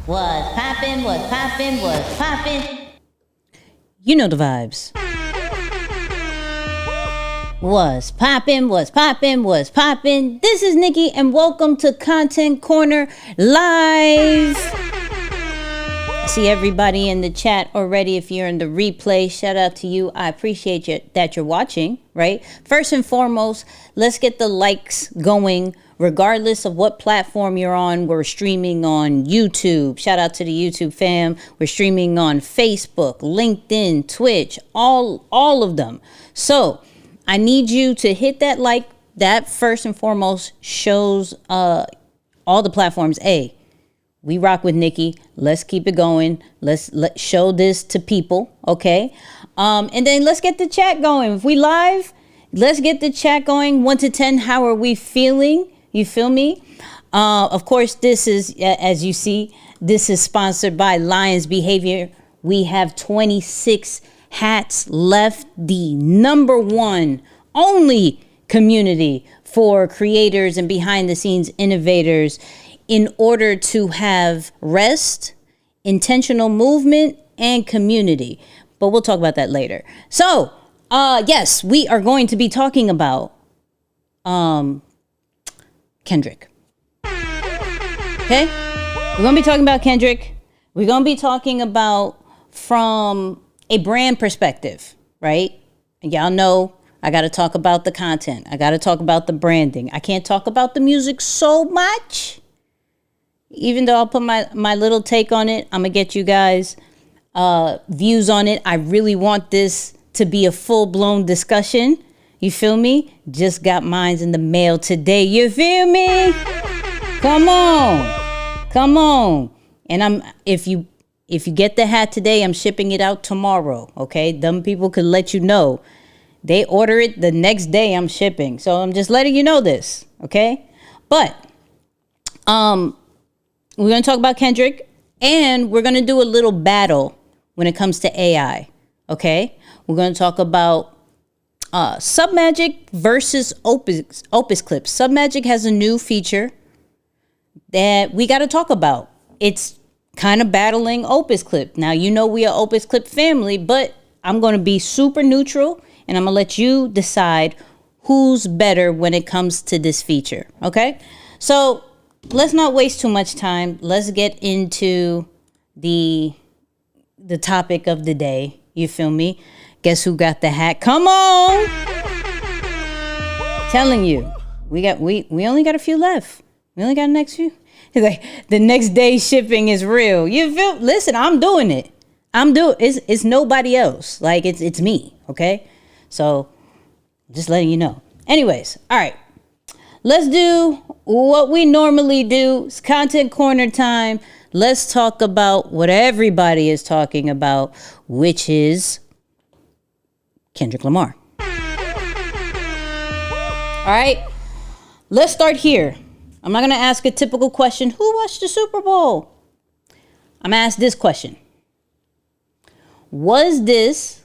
Was poppin', was poppin', was poppin'. You know the vibes. Was poppin', was poppin', was poppin'. This is Nicky and welcome to Content Corner Live. I see everybody in the chat already. If you're in the replay, shout out to you. I appreciate you that you're watching, right? First and foremost, let's get the likes going. Regardless of what platform you're on, we're streaming on YouTube. Shout out to the YouTube fam. We're streaming on Facebook, LinkedIn, Twitch, all of them. So I need you to hit that like. That first and foremost shows all the platforms. Hey, we rock with Nicky. Let's keep it going. Let's show this to people, okay? And then let's get the chat going. If we live, let's get the chat going. 1 to 10, how are we feeling? You feel me? Of course, this is, as you see, this is sponsored by Lions Behavior. We have 26 hats left. The #1 only community for creators and behind the scenes innovators in order to have rest, intentional movement, and community. But we'll talk about that later. So, yes, we are going to be talking about Kendrick. Okay? We're going to be talking about Kendrick. We're going to be talking about from a brand perspective, right? And y'all know I got to talk about the content. I got to talk about the branding. I can't talk about the music so much. Even though I'll put my little take on it, I'm going to get you guys views on it. I really want this to be a full-blown discussion. You feel me? Just got mines in the mail today. You feel me? Come on. Come on. And if you get the hat today, I'm shipping it out tomorrow. Okay, them people could let you know. They order it the next day, I'm shipping. So I'm just letting you know this. Okay, but we're gonna talk about Kendrick, and we're gonna do a little battle when it comes to AI. Okay, we're gonna talk about Submagic versus Opus Clips. Submagic has a new feature that we got to talk about. It's kind of battling Opus Clip. Now, you know we are Opus Clip family, but I'm going to be super neutral, and I'm going to let you decide who's better when it comes to this feature, okay? So let's not waste too much time. Let's get into the topic of the day. You feel me? Guess who got the hat? Come on! Telling you, we only got a few left. We only got the next few. It's like the next day shipping is real. You feel? Listen, I'm doing it. It's nobody else. Like it's me. Okay, so just letting you know. Anyways, all right. Let's do what we normally do. It's content corner time. Let's talk about what everybody is talking about, which is Kendrick Lamar. All right, let's start here. I'm not going to ask a typical question. Who watched the Super Bowl? I'm going to ask this question. Was this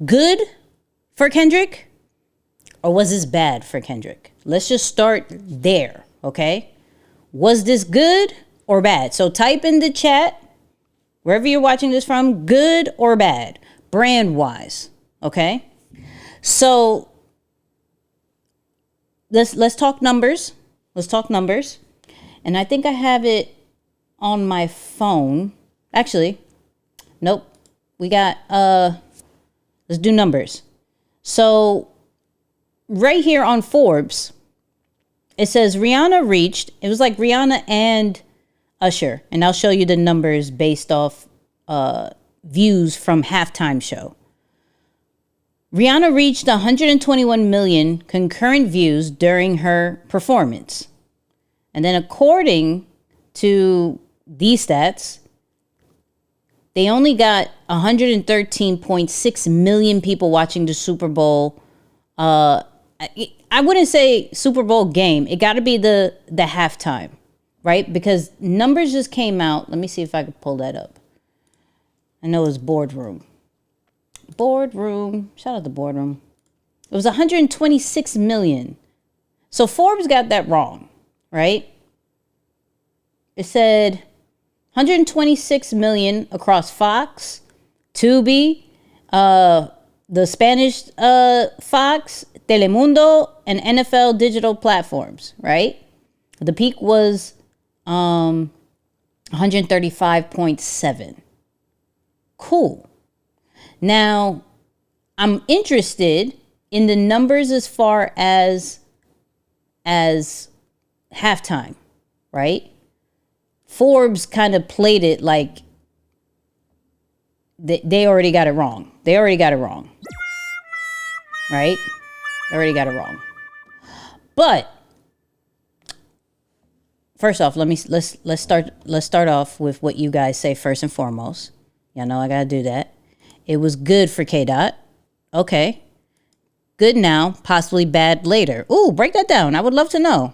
good for Kendrick, or was this bad for Kendrick? Let's just start there, okay? Was this good or bad? So type in the chat, wherever you're watching this from, good or bad, brand-wise, okay? So let's talk numbers. Let's talk numbers. And I think I have it on my phone. Actually, nope. We got, let's do numbers. So right here on Forbes, it says Rihanna reached, it was like Rihanna and Usher. And I'll show you the numbers based off views from halftime show. Rihanna reached 121 million concurrent views during her performance. And then according to these stats, they only got 113.6 million people watching the Super Bowl. I wouldn't say Super Bowl game. It got to be the halftime, right? Because numbers just came out. Let me see if I can pull that up. I know it's Boardroom. Shout out to Boardroom. It was 126 million. So Forbes got that wrong, right? It said 126 million across Fox, Tubi, the Spanish Fox, Telemundo, and NFL digital platforms, right? The peak was 135.7. Cool. Now, I'm interested in the numbers as far as halftime, right? Forbes kind of played it like they already got it wrong. Right? They already got it wrong. But first off, let's start off with what you guys say first and foremost. Y'all know I gotta do that. It was good for K-Dot. Okay. Good now, possibly bad later. Ooh, break that down. I would love to know.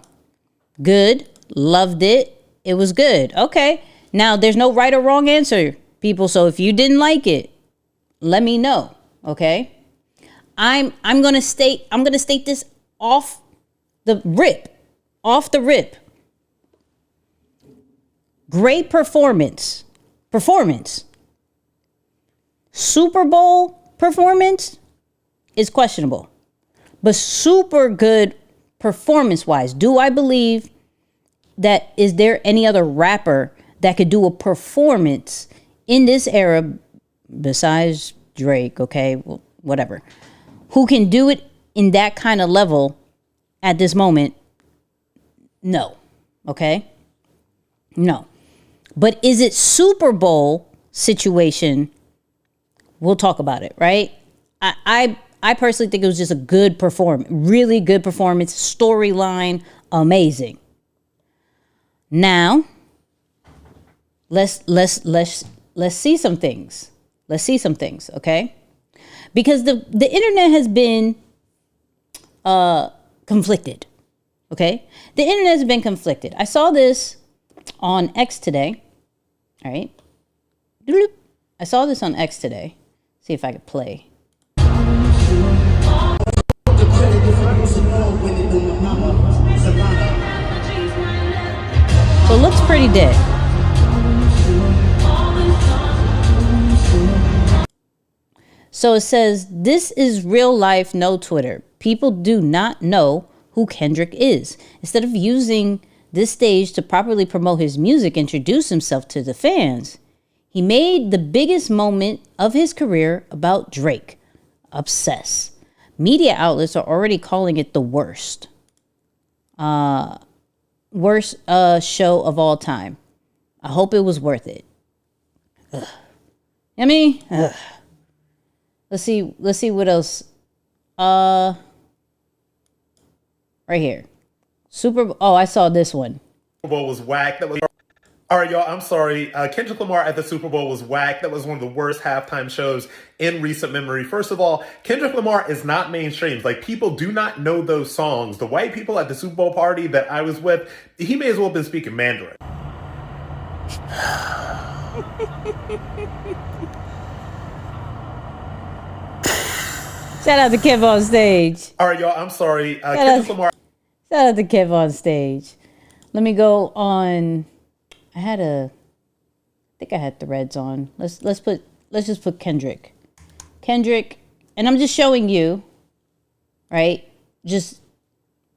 Good, loved it. It was good. Okay. Now, there's no right or wrong answer, people. So if you didn't like it, let me know. Okay. I'm gonna state this off the rip. Great performance. Super Bowl performance is questionable, but super good performance-wise. Do I believe that is there any other rapper that could do a performance in this era besides Drake? Okay, well, whatever. Who can do it in that kind of level at this moment? No. Okay? No. But is it Super Bowl situation? We'll talk about it, right? I personally think it was just a good performance, really good performance, storyline, amazing. Now, let's see some things. Let's see some things, okay? Because the internet has been conflicted, okay? The internet has been conflicted. I saw this on X today, all right? I saw this on X today. See if I could play. So it looks pretty dead. So it says, this is real life, no Twitter. People do not know who Kendrick is. Instead of using this stage to properly promote his music, introduce himself to the fans, he made the biggest moment of his career about Drake. Obsess. Media outlets are already calling it the worst. Worst show of all time. I hope it was worth it. Ugh. I mean, ugh. Let's see what else. Right here. Oh, I saw this one. Super Bowl was whack. That was all right, y'all. I'm sorry. Kendrick Lamar at the Super Bowl was whack. That was one of the worst halftime shows in recent memory. First of all, Kendrick Lamar is not mainstream. Like, people do not know those songs. The white people at the Super Bowl party that I was with, he may as well have been speaking Mandarin. Shout out to Kev on stage. All right, y'all. I'm sorry. Kendrick Lamar. Shout out to Kev on stage. Let me go on. I think I had Threads on. Let's just put Kendrick, and I'm just showing you, right? Just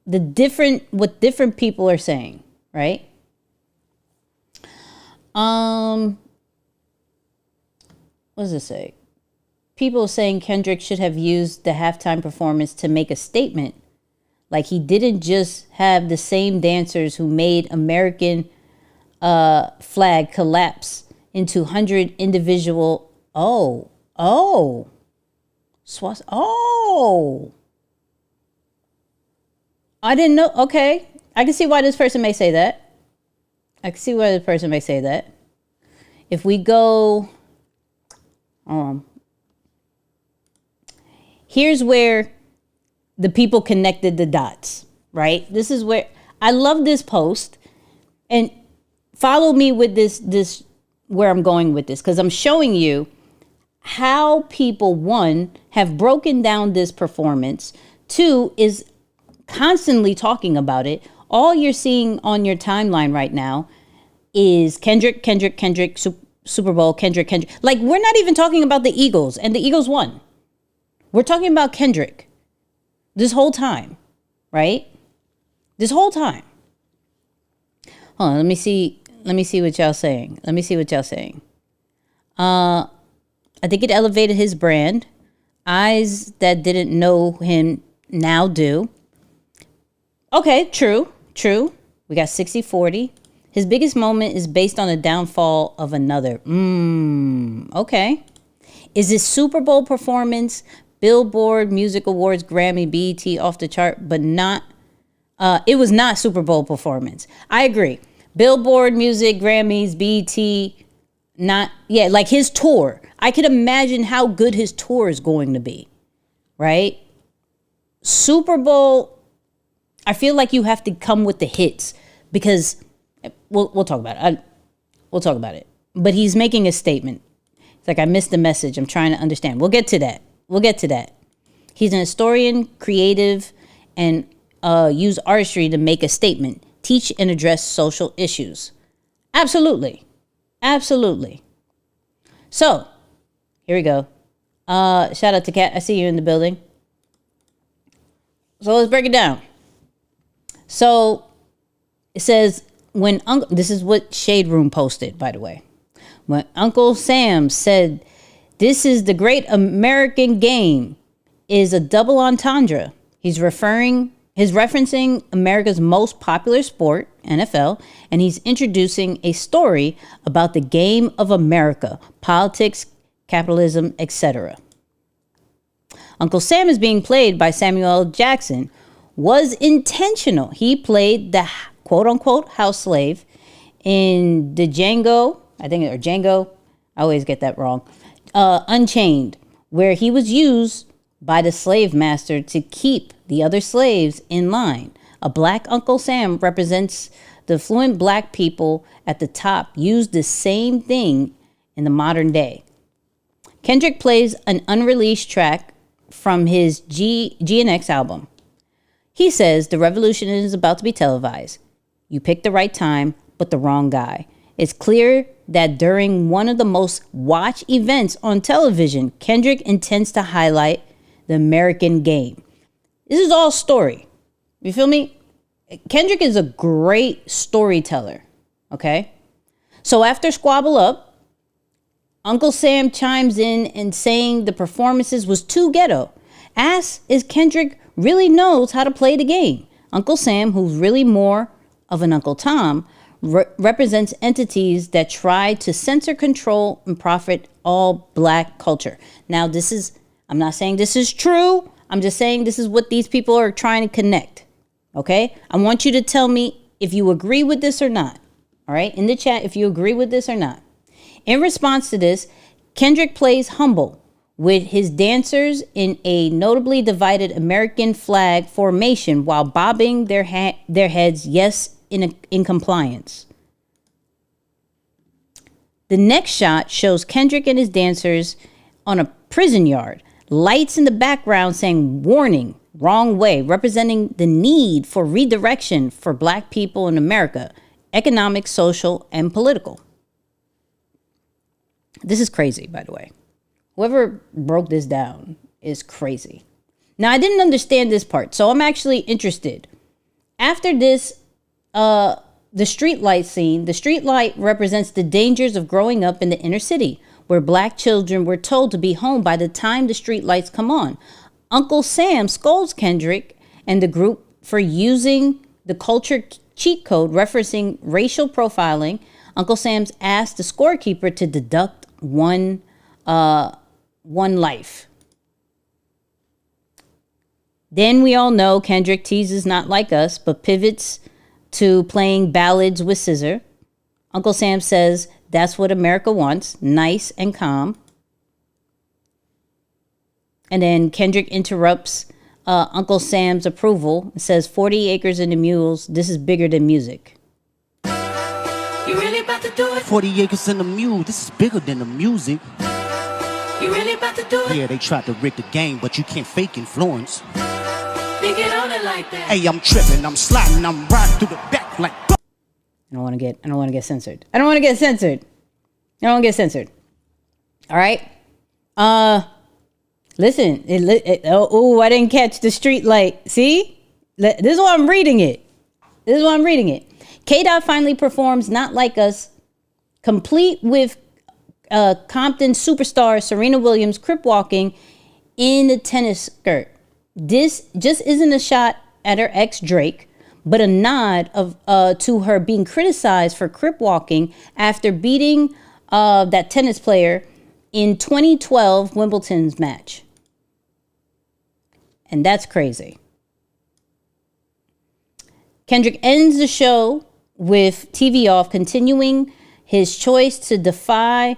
what different people are saying, right? What does it say? People saying Kendrick should have used the halftime performance to make a statement. Like, he didn't just have the same dancers who made American flag collapse into 100 individual. Oh. I didn't know. Okay. I can see why this person may say that. If we go, here's where the people connected the dots, right? This is where I love this post, and follow me with this where I'm going with this, because I'm showing you how people, one, have broken down this performance, two, is constantly talking about it. All you're seeing on your timeline right now is Kendrick, Super Bowl, Kendrick. Like, we're not even talking about the Eagles, and the Eagles won. We're talking about Kendrick this whole time, right? This whole time. Hold on, let me see what y'all saying. I think it elevated his brand. Eyes that didn't know him now do. Okay, true. We got 60-40. His biggest moment is based on the downfall of another. Okay. Is this Super Bowl performance, Billboard, Music Awards, Grammy, BET off the chart, but not, it was not Super Bowl performance. I agree. Billboard, Music, Grammys, BET, not, yeah, like his tour. I could imagine how good his tour is going to be, right? Super Bowl, I feel like you have to come with the hits, because we'll talk about it. We'll talk about it. But he's making a statement. It's like, I missed the message. I'm trying to understand. We'll get to that. He's an historian, creative, and use artistry to make a statement, teach and address social issues. Absolutely. So, here we go. Shout out to Kat. I see you in the building. So let's break it down. So it says, this is what Shade Room posted, by the way. When Uncle Sam said, "This is the great American game," is a double entendre. He's referencing America's most popular sport, NFL, and he's introducing a story about the game of America, politics, capitalism, etc. Uncle Sam is being played by Samuel L. Jackson. Was intentional. He played the quote-unquote house slave in the Django I think, or Django. I always get that wrong. Unchained, where he was used by the slave master to keep the other slaves in line. A black Uncle Sam represents the affluent black people at the top used the same thing in the modern day. Kendrick plays an unreleased track from his GNX album. He says the revolution is about to be televised. You picked the right time, but the wrong guy. It's clear that during one of the most watched events on television, Kendrick intends to highlight the American game. This is all story. You feel me? Kendrick is a great storyteller, okay? So after Squabble Up, Uncle Sam chimes in and saying the performances was too ghetto. Asks if Kendrick really knows how to play the game. Uncle Sam, who's really more of an Uncle Tom, represents entities that try to censor, control, and profit all black culture. Now, I'm not saying this is true. I'm just saying this is what these people are trying to connect. Okay? I want you to tell me if you agree with this or not. All right? In the chat, if you agree with this or not. In response to this, Kendrick plays humble with his dancers in a notably divided American flag formation while bobbing their heads, yes, in compliance. The next shot shows Kendrick and his dancers on a prison yard. Lights in the background saying warning, wrong way, representing the need for redirection for black people in America, economic, social, and political. This is crazy, by the way. Whoever broke this down is crazy. Now, I didn't understand this part, so I'm actually interested. After this, the street light scene, the street light represents the dangers of growing up in the inner city, where black children were told to be home by the time the street lights come on. Uncle Sam scolds Kendrick and the group for using the culture cheat code referencing racial profiling. Uncle Sam's asked the scorekeeper to deduct one life. Then we all know Kendrick teases Not Like Us, but pivots to playing ballads with scissor. Uncle Sam says that's what America wants, nice and calm. And then Kendrick interrupts Uncle Sam's approval and says 40 acres and the mules, this is bigger than music. You really about to do it? 40 acres and a mule, this is bigger than the music. You really about to do it? Yeah, they tried to rig the game, but you can't fake influence. They get on it like that. Hey, I'm tripping, I'm sliding, I'm riding through the back like. I don't want to get censored. I don't want to get censored. All right. Listen. I didn't catch the street light. See? This is why I'm reading it. K-Dot finally performs Not Like Us, complete with Compton superstar Serena Williams crip walking in a tennis skirt. This just isn't a shot at her ex Drake, but a nod to her being criticized for crip walking after beating that tennis player in 2012 Wimbledon's match. And that's crazy. Kendrick ends the show with TV off, continuing his choice to defy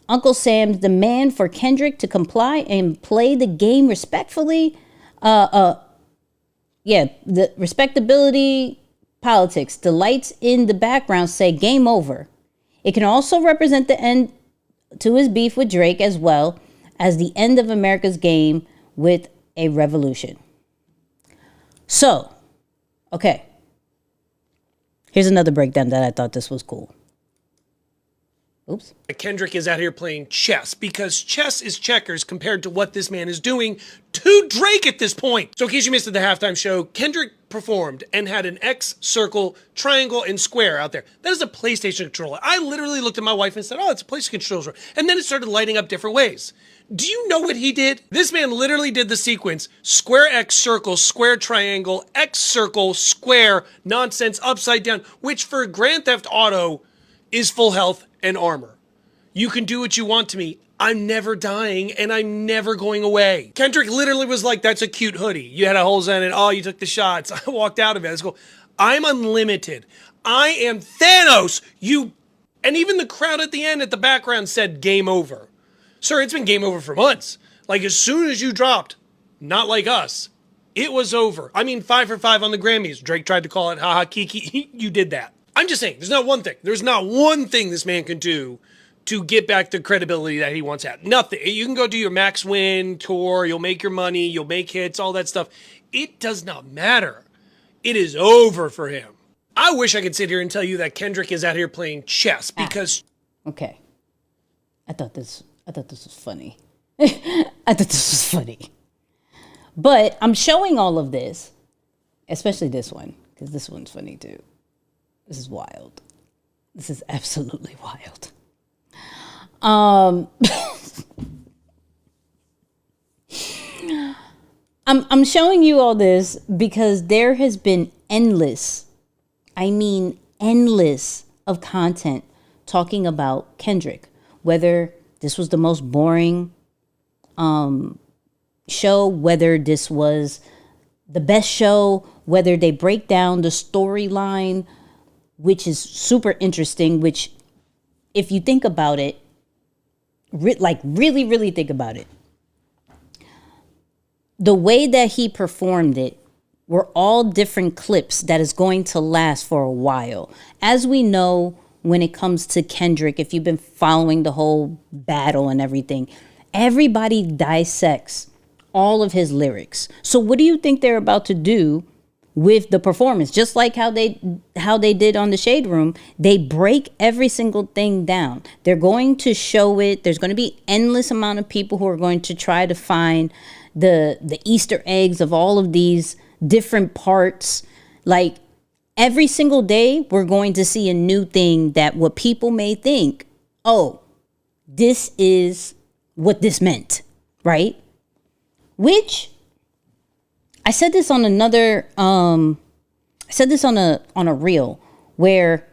Uncle Sam's demand for Kendrick to comply and play the game respectfully. The respectability politics. The lights in the background say game over. It can also represent the end to his beef with Drake, as well as the end of America's game with a revolution. So, okay. Here's another breakdown that I thought this was cool. Oops. Kendrick is out here playing chess because chess is checkers compared to what this man is doing to Drake at this point. So in case you missed the halftime show, Kendrick performed and had an X, circle, triangle, and square out there. That is a PlayStation controller. I literally looked at my wife and said, oh, it's a PlayStation controller. And then it started lighting up different ways. Do you know what he did? This man literally did the sequence, square X, circle, square triangle, X, circle, square, nonsense, upside down, which for Grand Theft Auto is full health and armor. You can do what you want to me. I'm never dying and I'm never going away. Kendrick literally was like, that's a cute hoodie. You had a holes in it. Oh, you took the shots. I walked out of it. Let's go. I'm unlimited. I am Thanos, you And even the crowd at the end at the background said game over. Sir, it's been game over for months. Like, as soon as you dropped, Not Like Us, it was over. I mean, 5 for 5 on the Grammys. Drake tried to call it haha kiki. You did that. I'm just saying, there's not one thing. There's not one thing this man can do to get back the credibility that he once had. Nothing. You can go do your Max Win tour, you'll make your money, you'll make hits, all that stuff. It does not matter. It is over for him. I wish I could sit here and tell you that Kendrick is out here playing chess because... Okay. I thought this was funny. I thought this was funny. But I'm showing all of this, especially this one, because this one's funny too. This is wild. This is absolutely wild. I'm showing you all this because there has been endless, I mean endless of content talking about Kendrick. Whether this was the most boring show, whether this was the best show, whether they break down the storyline, which is super interesting, which if you think about it, really think about it, the way that he performed it were all different clips that is going to last for a while. As we know, when it comes to Kendrick, if you've been following the whole battle and everything, everybody dissects all of his lyrics. So what do you think they're about to do with the performance? Just like how they did on the Shade Room, they break every single thing down. They're going to show it. There's going to be endless amount of people who are going to try to find the Easter eggs of all of these different parts. Like every single day, we're going to see a new thing that what people may think, oh, this is what this meant, right? Which I said this on another, I said this on a reel where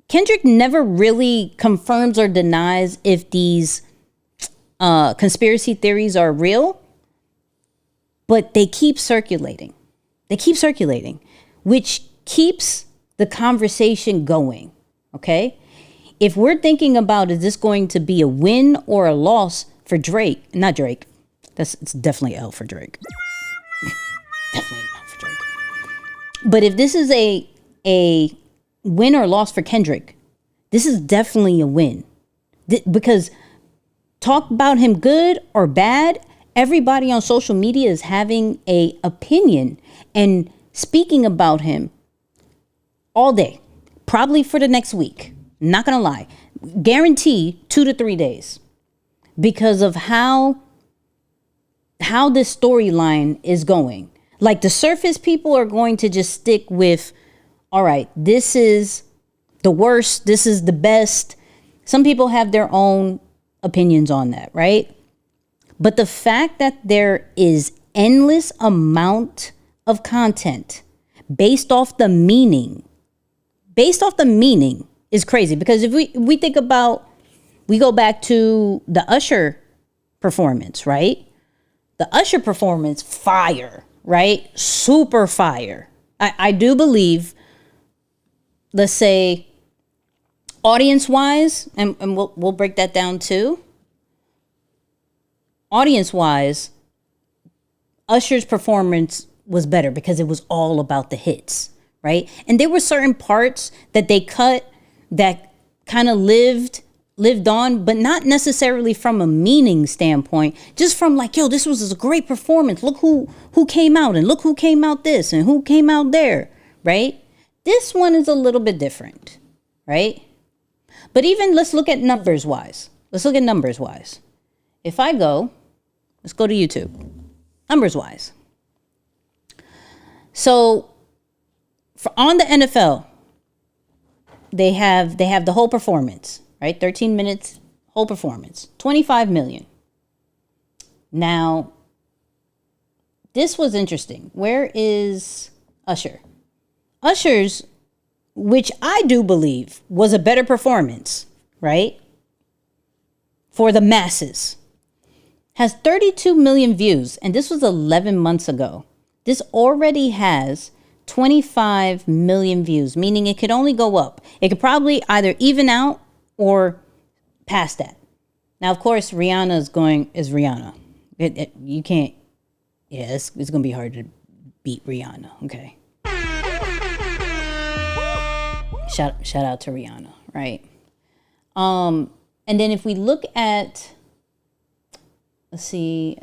Kendrick never really confirms or denies if these conspiracy theories are real, but they keep circulating. They keep circulating, which keeps the conversation going, okay? If we're thinking about, is this going to be a win or a loss for Drake? Not Drake. It's definitely L for Drake. Definitely not for Drake. But if this is a win or loss for Kendrick, this is definitely a win. Because talk about him good or bad, everybody on social media is having a opinion and speaking about him all day, probably for the next week. Not gonna lie, guarantee 2 to 3 days, because of how this storyline is going. Like the surface people are going to just stick with, all right, this is the worst, this is the best. Some people have their own opinions on that, right? But the fact that there is endless amount of content based off the meaning is crazy. Because if we think about, we go back to the Usher performance, right? The Usher performance, fire, right? Super fire. I do believe, let's say, audience-wise, and we'll break that down too. Audience-wise, Usher's performance was better because it was all about the hits, right? And there were certain parts that they cut that kind of lived on, but not necessarily from a meaning standpoint, just from like, yo, this was a great performance. Look who came out, and look who came out this and who came out there, right? This one is a little bit different, right? But even let's look at numbers wise. If I go, let's go to YouTube, numbers wise. So on the NFL, they have the whole performance, right? 13 minutes, whole performance, 25 million. Now, this was interesting. Where is Usher? Usher's, which I do believe was a better performance, right? For the masses, has 32 million views. And this was 11 months ago. This already has 25 million views, meaning it could only go up. It could probably either even out or past that. Now, of course, Rihanna is Rihanna. You can't, yeah, it's going to be hard to beat Rihanna, okay? Shout out to Rihanna, right? And then if we look at, let's see,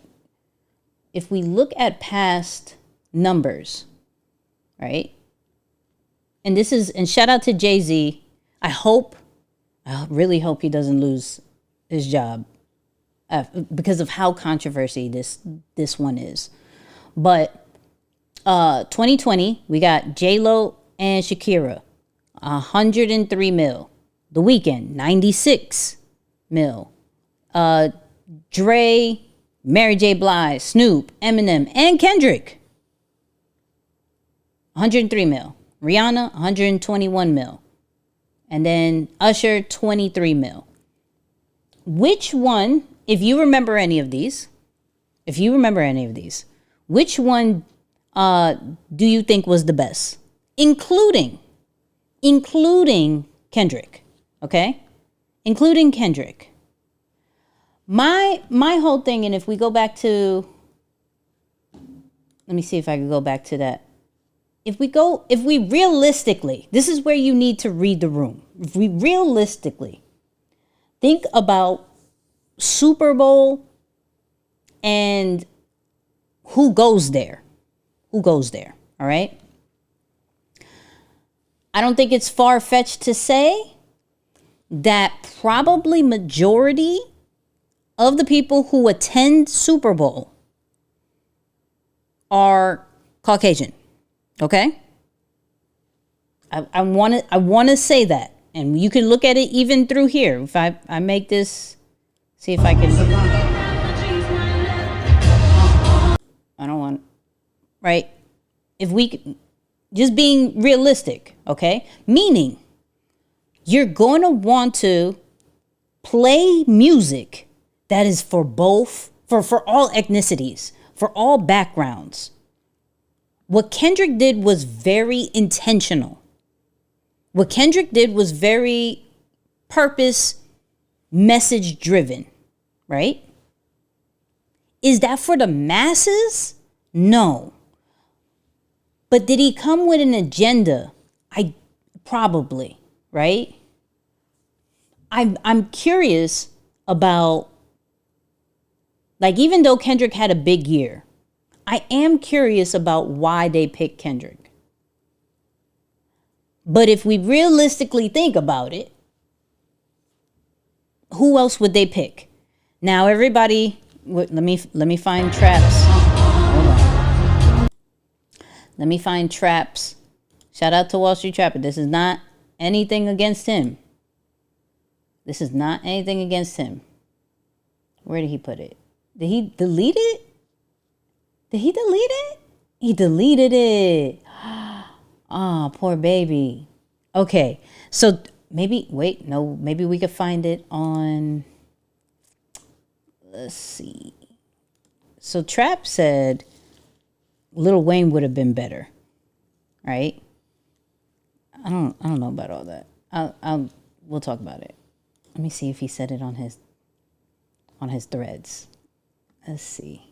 if we look at past numbers, right? And shout out to Jay-Z. I really hope he doesn't lose his job because of how controversy this one is. But 2020, we got J-Lo and Shakira, 103 mil. The Weeknd, 96 mil. Dre, Mary J. Blige, Snoop, Eminem, and Kendrick, 103 mil. Rihanna, 121 mil. And then Usher, 23 mil. Which one, if you remember any of these, which one do you think was the best? Including Kendrick, okay? Including Kendrick. My whole thing, and if we go back to, let me see if I can go back to that. If we realistically, this is where you need to read the room. If we realistically think about Super Bowl and who goes there, all right? I don't think it's far-fetched to say that probably majority of the people who attend Super Bowl are Caucasian. Okay? I want to say that. And you can look at it even through here. If I make this, see if I can. I don't want, right? If we, just being realistic, okay? Meaning, you're going to want to play music that is for both, for all ethnicities, for all backgrounds. What Kendrick did was very intentional. What Kendrick did was very purpose, message driven, right? Is that for the masses? No. But did he come with an agenda? Probably, right? I'm curious about, like, even though Kendrick had a big year, I am curious about why they picked Kendrick. But if we realistically think about it, who else would they pick? Now, everybody, let me find traps. Hold on. Let me find traps. Shout out to Wall Street Trapper. This is not anything against him. This is not anything against him. Where did he put it? Did he delete it? Did he delete it? He deleted it. Ah, poor baby. Okay, so maybe we could find it on, let's see. So Trap said Lil Wayne would have been better, right? I don't know about all that. We'll talk about it. Let me see if he said it on his threads. Let's see.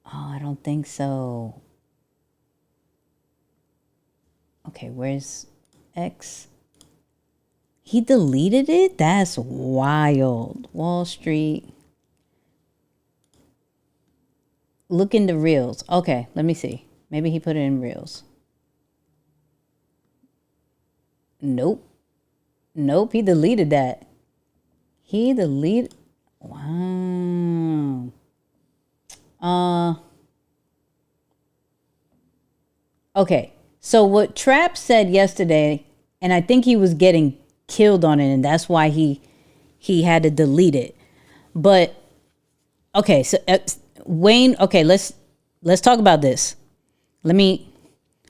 Oh, I don't think so. Okay, where's X? He deleted it? That's wild. Wall Street. Look into Reels. Okay, let me see. Maybe he put it in Reels. Nope, he deleted that. Wow. Okay, so what Trap said yesterday, and I think he was getting killed on it, and that's why he had to delete it. But okay, so Wayne. Okay, let's talk about this.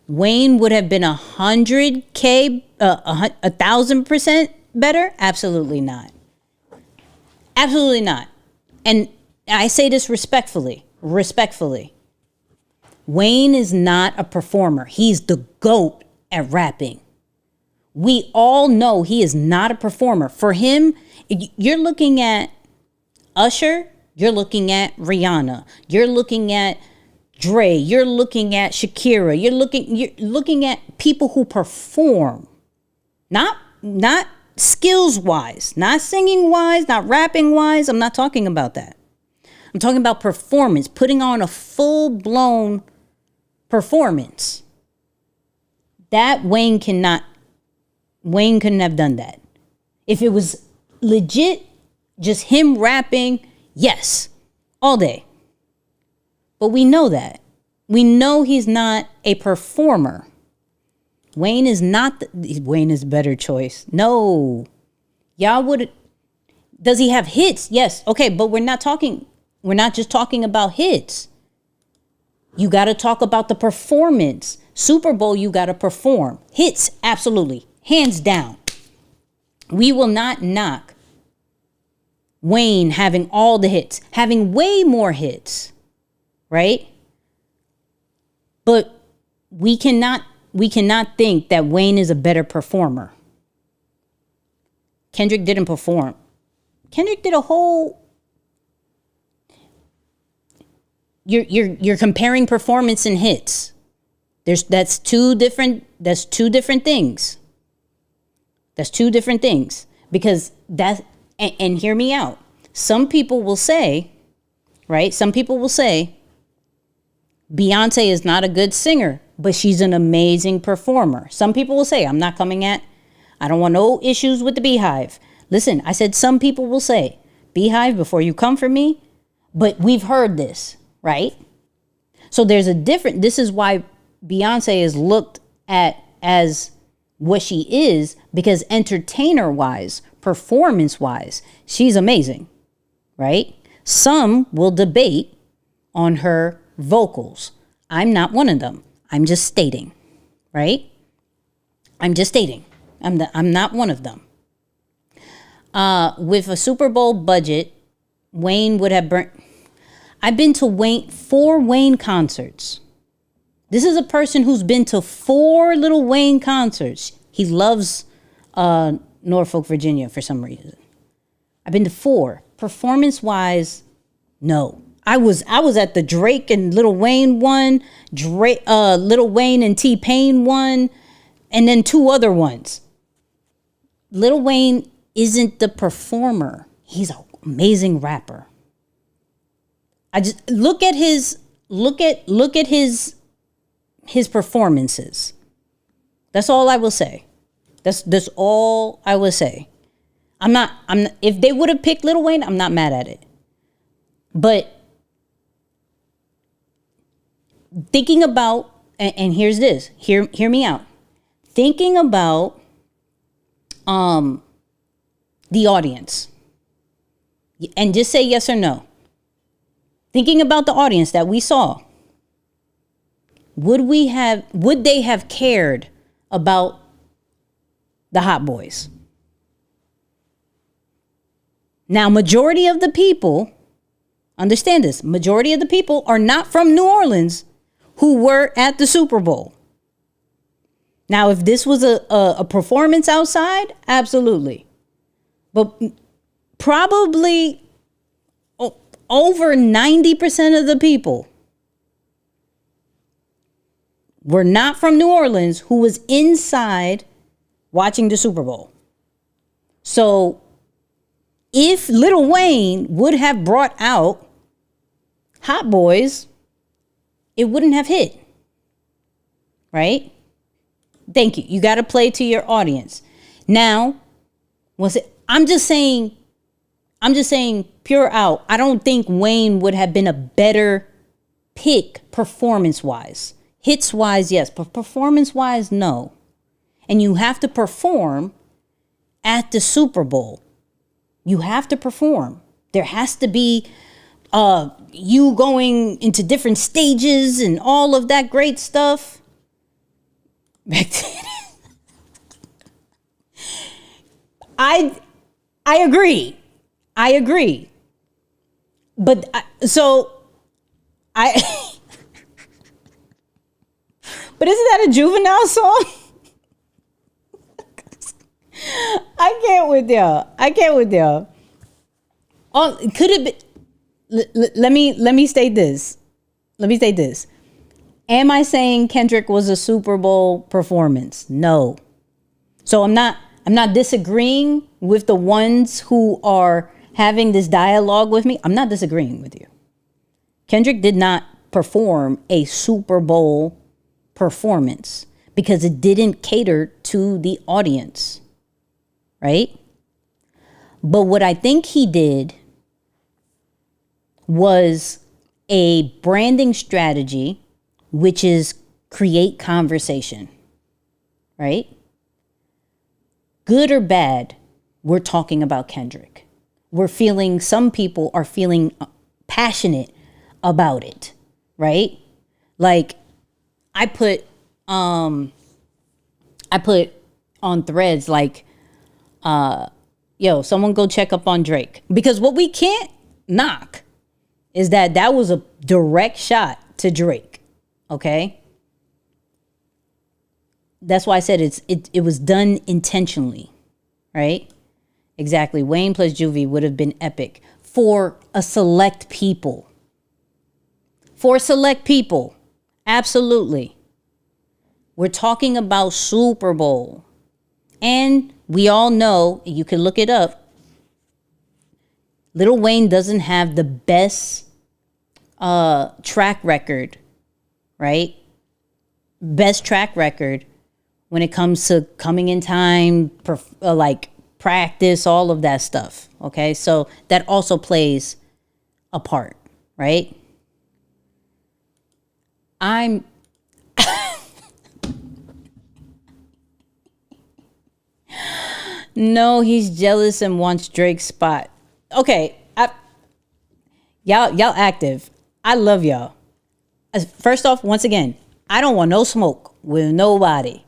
Wayne would have been 100K, 1,000% better? Absolutely not. Absolutely not. And I say this respectfully. Wayne is not a performer. He's the GOAT at rapping. We all know he is not a performer. For him, you're looking at Usher, you're looking at Rihanna, you're looking at Dre, you're looking at Shakira, you're looking at people who perform. Not skills wise, not singing wise, not rapping wise. I'm not talking about that. I'm talking about performance, putting on a full-blown performance. That Wayne couldn't have done that. If it was legit, just him rapping, yes, all day. But we know that. We know he's not a performer. Wayne is not, Wayne is a better choice. No. Does he have hits? Yes. Okay, but we're not just talking about hits. You got to talk about the performance. Super Bowl, you got to perform. Hits, absolutely. Hands down. We will not knock Wayne having all the hits, having way more hits, right? But we cannot think that Wayne is a better performer. Kendrick didn't perform. Kendrick did a whole... You're comparing performance and hits. That's two different things. That's two different things. Because and hear me out. Some people will say, right? Some people will say Beyonce is not a good singer, but she's an amazing performer. Some people will say, I don't want no issues with the Beehive. Listen, I said some people will say, Beehive, before you come for me, but we've heard this, right? So there's this is why Beyonce is looked at as what she is, because entertainer-wise, performance-wise, she's amazing, right? Some will debate on her vocals. I'm not one of them. I'm just stating, right? I'm just stating. I'm not one of them. With a Super Bowl budget, Wayne would have burnt... I've been to 4 Wayne concerts. This is a person who's been to 4 Lil Wayne concerts. He loves Norfolk, Virginia for some reason. I've been to 4. Performance-wise, no. I was at the Drake and Lil Wayne one, Lil Wayne and T-Pain one, and then 2 other ones. Lil Wayne isn't the performer. He's an amazing rapper. I just look at his performances. That's all I will say. That's all I will say. I'm not if they would have picked Lil Wayne, I'm not mad at it. But thinking about, and here's this, hear me out. Thinking about the audience. And just say yes or no. Thinking about the audience that we saw. Would they have cared about the Hot Boys? Now, majority of the people, understand this, majority of the people are not from New Orleans who were at the Super Bowl. Now, if this was a performance outside, absolutely. But probably over 90% of the people were not from New Orleans who was inside watching the Super Bowl. So if Lil Wayne would have brought out Hot Boys, it wouldn't have hit. Right? Thank you. You got to play to your audience. Now, I'm just saying pure out. I don't think Wayne would have been a better pick performance-wise. Hits-wise, yes, but performance-wise, no. And you have to perform at the Super Bowl. You have to perform. There has to be you going into different stages and all of that great stuff. I agree. But but isn't that a Juvenile song? I can't with y'all. Oh, could it be? Let me state this. Am I saying Kendrick was a Super Bowl performance? No. So I'm not disagreeing with the ones who are having this dialogue with me. I'm not disagreeing with you. Kendrick did not perform a Super Bowl performance because it didn't cater to the audience, right? But what I think he did was a branding strategy, which is create conversation, right? Good or bad, we're talking about Kendrick. Some people are feeling passionate about it, right? Like I put on threads like, someone go check up on Drake. Because what we can't knock is that was a direct shot to Drake, okay? That's why I said it was done intentionally, right? Exactly. Wayne plus Juvie would have been epic for a select people. Absolutely. We're talking about Super Bowl. And we all know, you can look it up, Lil Wayne doesn't have the best track record, right? Best track record when it comes to coming in time, like practice, all of that stuff. Okay, so that also plays a part, right? No, he's jealous and wants Drake's spot. Okay, y'all active. I love y'all. First off, once again, I don't want no smoke with nobody.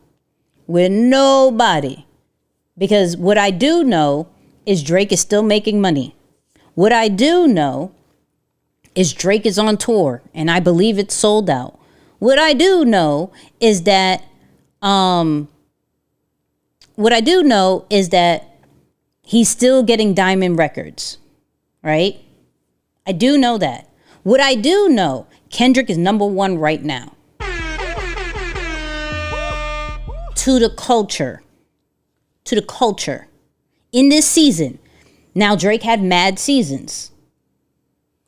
Because what I do know is Drake is still making money. What I do know is Drake is on tour, and I believe it's sold out. What I do know is that he's still getting diamond records, right? I do know that. What I do know, Kendrick is number one right now. To the culture. In this season. Now, Drake had mad seasons,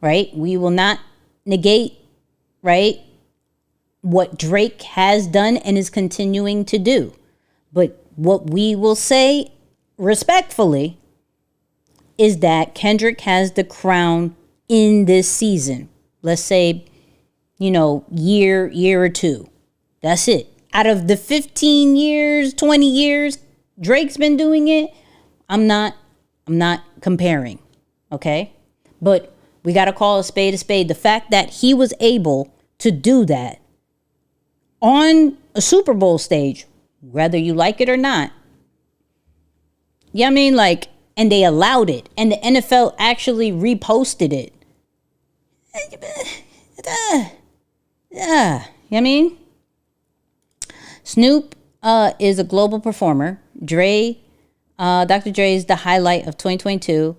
right? We will not negate, right, what Drake has done and is continuing to do. But what we will say respectfully is that Kendrick has the crown in this season. Let's say, year or two. That's it. Out of the 15 years, 20 years Drake's been doing it, I'm not comparing, okay? But we got to call a spade a spade. The fact that he was able to do that on a Super Bowl stage, whether you like it or not, and they allowed it, and the NFL actually reposted it. Snoop is a global performer. Dr. Dre's the highlight of 2022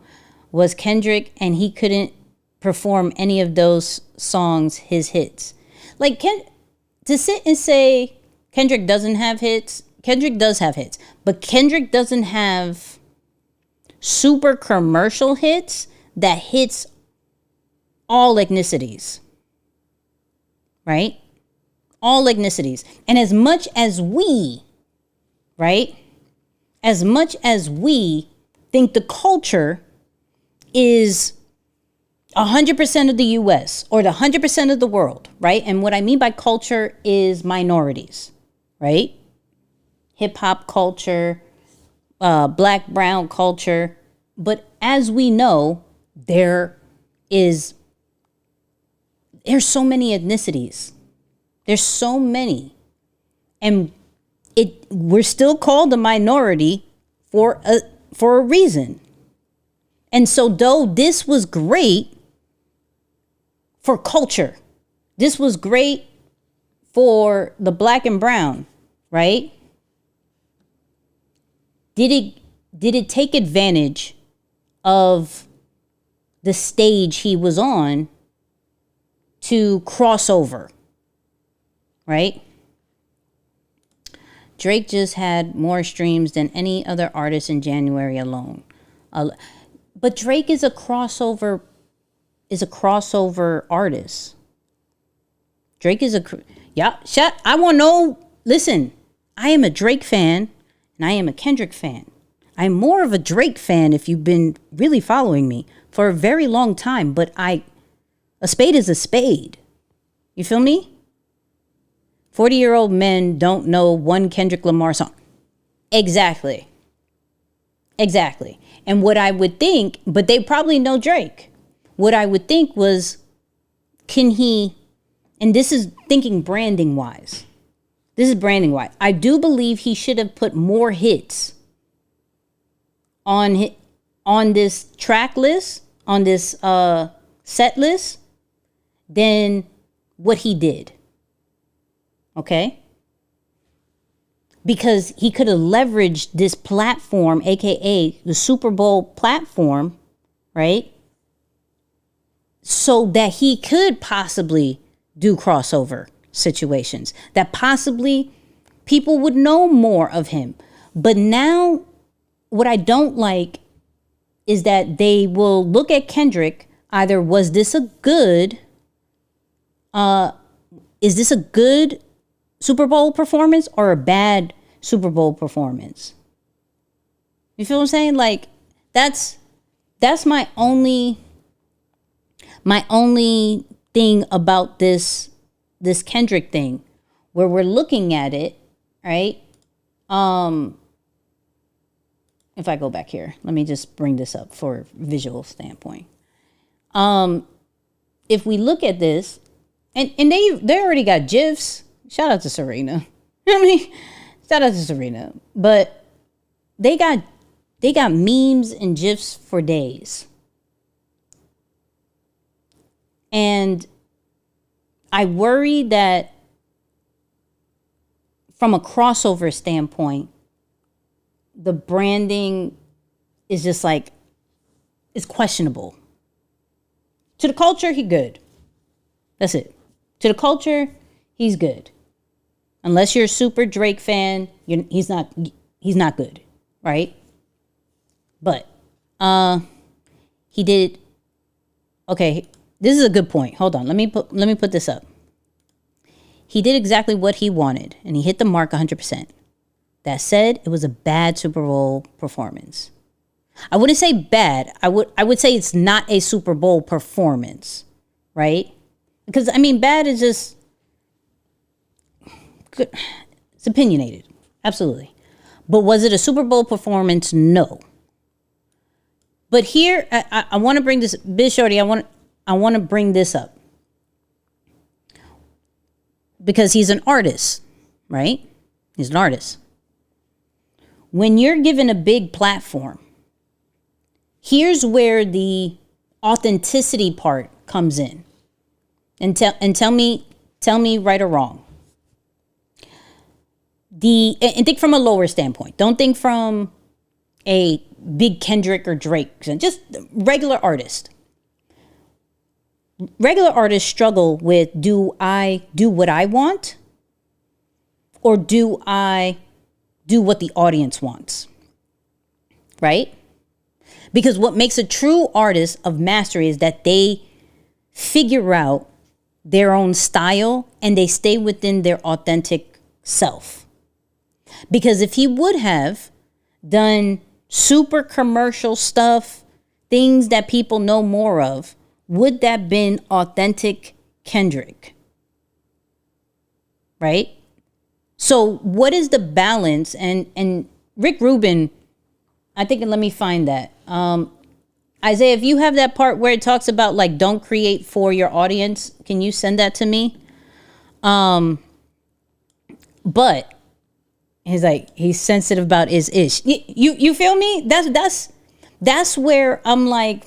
was Kendrick, and he couldn't perform any of those songs, his hits. To sit and say Kendrick doesn't have hits, Kendrick does have hits, but Kendrick doesn't have super commercial hits that hits all ethnicities, right? All ethnicities. And as much as we think the culture is 100% of the US or the 100% of the world, right? And what I mean by culture is minorities, right? Hip hop culture, black, brown culture. But as we know, there's so many ethnicities. There's so many. And we're still called a minority for a reason. And so though this was great for culture, this was great for the black and brown, right? Did did it take advantage of the stage he was on to cross over, right? Drake just had more streams than any other artist in January alone. But Drake is a crossover artist. Drake is I want to know, listen, I am a Drake fan and I am a Kendrick fan. I'm more of a Drake fan if you've been really following me for a very long time, but a spade is a spade. You feel me? 40-year-old men don't know one Kendrick Lamar song. Exactly. And what I would think, but they probably know Drake. What I would think was, can he, and this is thinking branding wise. I do believe he should have put more hits on this track list, on this set list, than what he did. Okay? Because he could have leveraged this platform, aka the Super Bowl platform, right? So that he could possibly do crossover situations, that possibly people would know more of him. But now, what I don't like is that they will look at Kendrick, either was this a good, is this a good Super Bowl performance or a bad Super Bowl performance? You feel what I'm saying? Like, that's my only thing about this Kendrick thing, where we're looking at it, right? If I go back here, let me just bring this up for a visual standpoint. If we look at this, and they already got GIFs. Shout out to Serena. Shout out to Serena. But they got memes and GIFs for days. And I worry that from a crossover standpoint, the branding is just like, it's questionable. To the culture, he good. That's it. To the culture, he's good. Unless you're a super Drake fan, he's not good, right? But he did. Okay, this is a good point. Hold on, let me put this up. He did exactly what he wanted, and he hit the mark 100%. That said, it was a bad Super Bowl performance. I wouldn't say bad. I would say it's not a Super Bowl performance, right? Because, I mean, bad is just good. It's opinionated. Absolutely. But was it a Super Bowl performance? No. But here, I want to bring this, Biz Shorty, I want to bring this up. Because he's an artist, right? He's an artist. When you're given a big platform, here's where the authenticity part comes in. And tell me right or wrong. And think from a lower standpoint. Don't think from a big Kendrick or Drake. Just regular artist. Regular artists struggle with, do I do what I want? Or do I do what the audience wants? Right? Because what makes a true artist of mastery is that they figure out their own style and they stay within their authentic self. Because if he would have done super commercial stuff, things that people know more of, would that been authentic Kendrick? Right? So what is the balance? And Rick Rubin, I think, let me find that. Isaiah, if you have that part where it talks about like, don't create for your audience, can you send that to me? But he's like, he's sensitive about his ish. You feel me? That's where I'm like,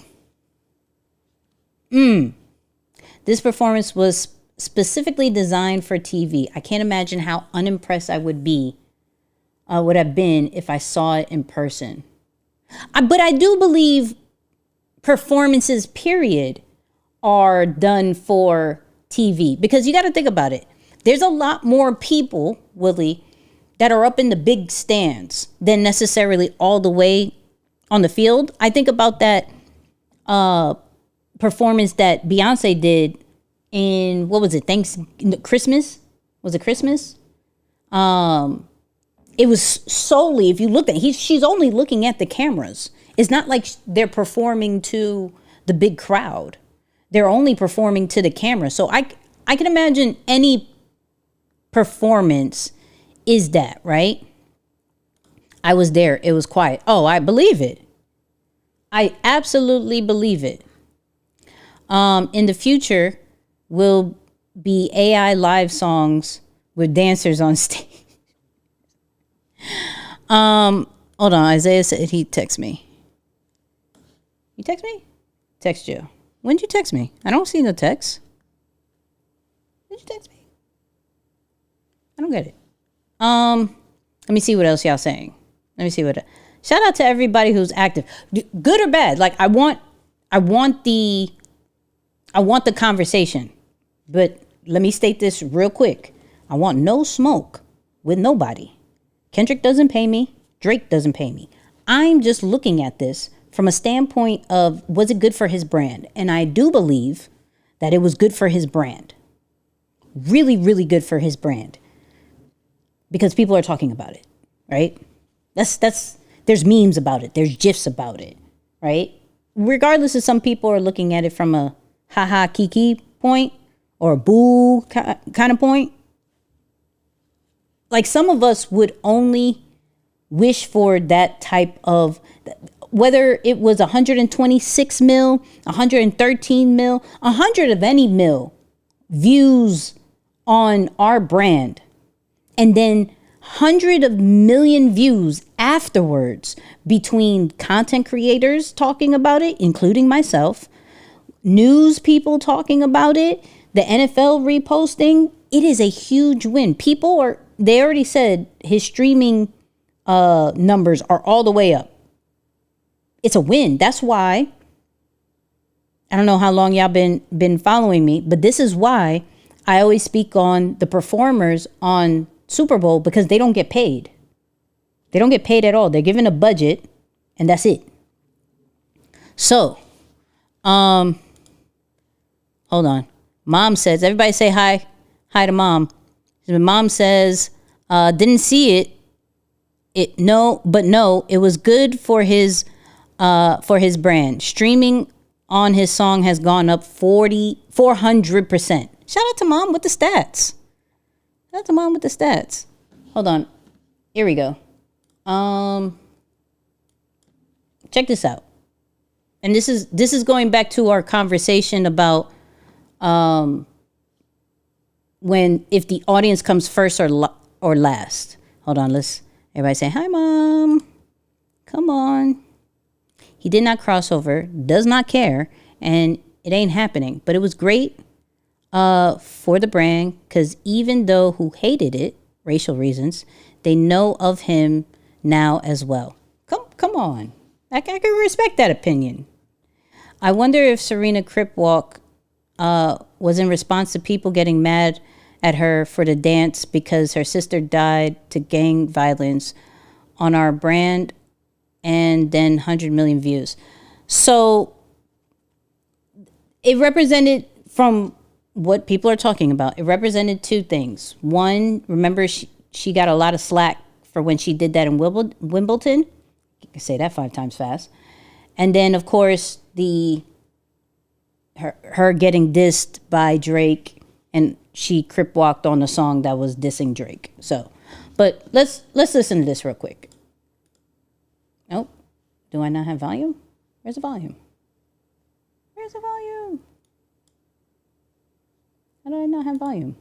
this performance was specifically designed for TV. I can't imagine how unimpressed I would have been if I saw it in person. But I do believe performances, period, are done for TV, because you got to think about it. There's a lot more people, Willie, that are up in the big stands than necessarily all the way on the field. I think about that performance that Beyonce did in, what was it, Christmas? Was it Christmas? It was solely, if you look at it, she's only looking at the cameras. It's not like they're performing to the big crowd. They're only performing to the camera. So I can imagine any performance is that, right? I was there. It was quiet. Oh, I believe it. I absolutely believe it. In the future will be AI live songs with dancers on stage. Hold on. Isaiah said he texted me. You text me? Text you. When did you text me? I don't see no text. Did you text me? I don't get it. Let me see what else y'all saying. Let me see what. Shout out to everybody who's active, good or bad. Like I want the conversation, but let me state this real quick. I want no smoke with nobody. Kendrick doesn't pay me. Drake doesn't pay me. I'm just looking at this from a standpoint of, was it good for his brand? And I do believe that it was good for his brand. Really, really good for his brand. Because people are talking about it, right? There's memes about it. There's GIFs about it, right? Regardless if some people are looking at it from a haha kiki point or a boo kind of point. Like some of us would only wish for that type of, whether it was 126 mil, 113 mil, 100 of any mil views on our brand, and then 100 of million views afterwards between content creators talking about it, including myself, news people talking about it, the NFL reposting. It is a huge win. They already said his streaming numbers are all the way up. It's a win. That's why, I don't know how long y'all been following me, but this is why I always speak on the performers on Super Bowl, because they don't get paid. They don't get paid at all. They're given a budget and that's it. So, hold on. Mom says, everybody say hi. Hi to mom. Mom says, didn't see it. It was good for his brand. Streaming on his song has gone up 400%. Shout out to mom with the stats. Shout out to mom with the stats. Hold on. Here we go. Check this out. And this is going back to our conversation about if the audience comes first or last. Hold on, everybody say hi, mom. Come on. He did not cross over, does not care, and it ain't happening. But it was great for the brand, because even though who hated it, racial reasons, they know of him now as well. Come on. I can respect that opinion. I wonder if Serena Crip Walk was in response to people getting mad at her for the dance because her sister died to gang violence on our brand, and then 100 million views. So it represented, from what people are talking about, it represented two things. One, remember she got a lot of slack for when she did that in Wimbledon. You can say that 5 times fast. And then, of course, her getting dissed by Drake, and she crip walked on the song that was dissing Drake. So, but let's listen to this real quick. Nope. Do I not have volume? Where's the volume? Where's the volume? How do I not have volume?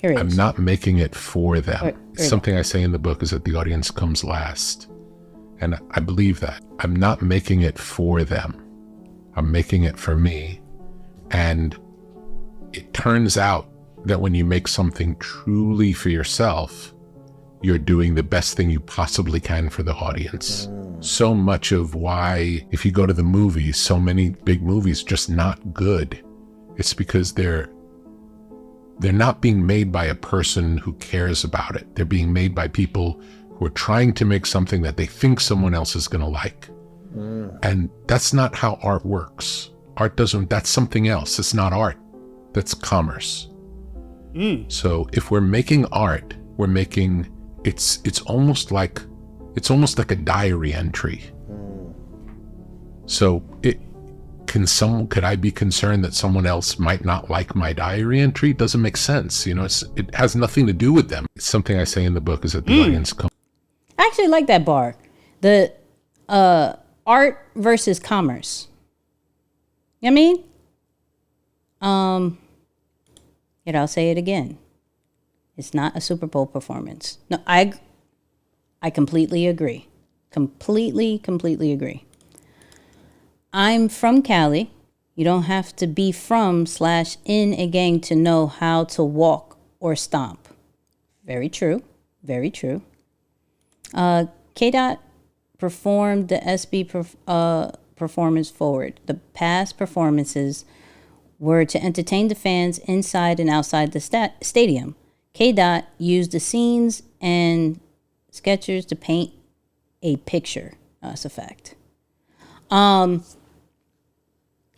Here it is. I'm not making it for them. Something I say in the book is that the audience comes last. And I believe that. I'm not making it for them. I'm making it for me. And it turns out that when you make something truly for yourself, you're doing the best thing you possibly can for the audience. So much of why, if you go to the movies, so many big movies just not good. It's because they're not being made by a person who cares about it. They're being made by people who are trying to make something that they think someone else is going to like. And that's not how art works. That's something else. It's not art. That's commerce. So if we're making art, we're making, it's almost like a diary entry. So could I be concerned that someone else might not like my diary entry? It doesn't make sense. It has nothing to do with them. It's something I say in the book is that the audience comes. I actually like that bar. The art versus commerce. You know what I mean? Yet I'll say it again. It's not a Super Bowl performance. No, I completely agree. Completely agree. I'm from Cali. You don't have to be from/in a gang to know how to walk or stomp. Very true. Very true. K-Dot performed the SB performance forward. The past performances were to entertain the fans inside and outside the stadium. K-Dot used the scenes and sketchers to paint a picture. That's a fact.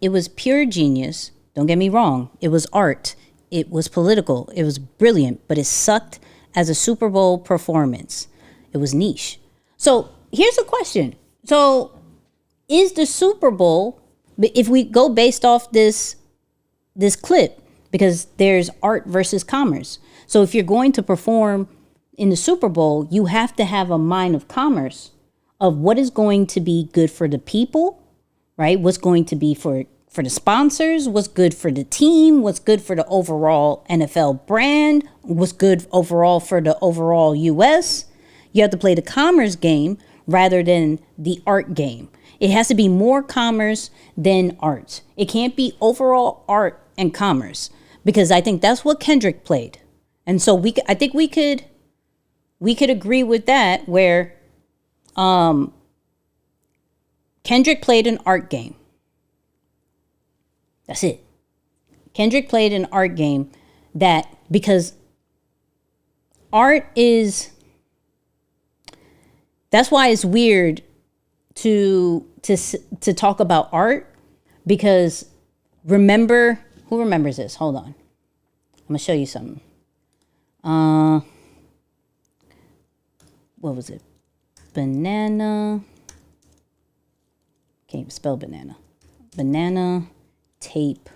It was pure genius. Don't get me wrong. It was art. It was political. It was brilliant, but it sucked as a Super Bowl performance. It was niche. So here's a question. So is the Super Bowl, if we go based off this clip, because there's art versus commerce. So if you're going to perform in the Super Bowl, you have to have a mind of commerce of what is going to be good for the people, right? What's going to be for the sponsors, what's good for the team, what's good for the overall NFL brand, what's good overall for the overall US. You have to play the commerce game rather than the art game. It has to be more commerce than art. It can't be overall art and commerce, because I think that's what Kendrick played. And so I think we could agree with that, where Kendrick played an art game. That's it. Kendrick played an art game because art is, that's why it's weird to talk about art, because who remembers this? Hold on. I'm going to show you something. What was it? Banana. Can't even spell banana. Banana tape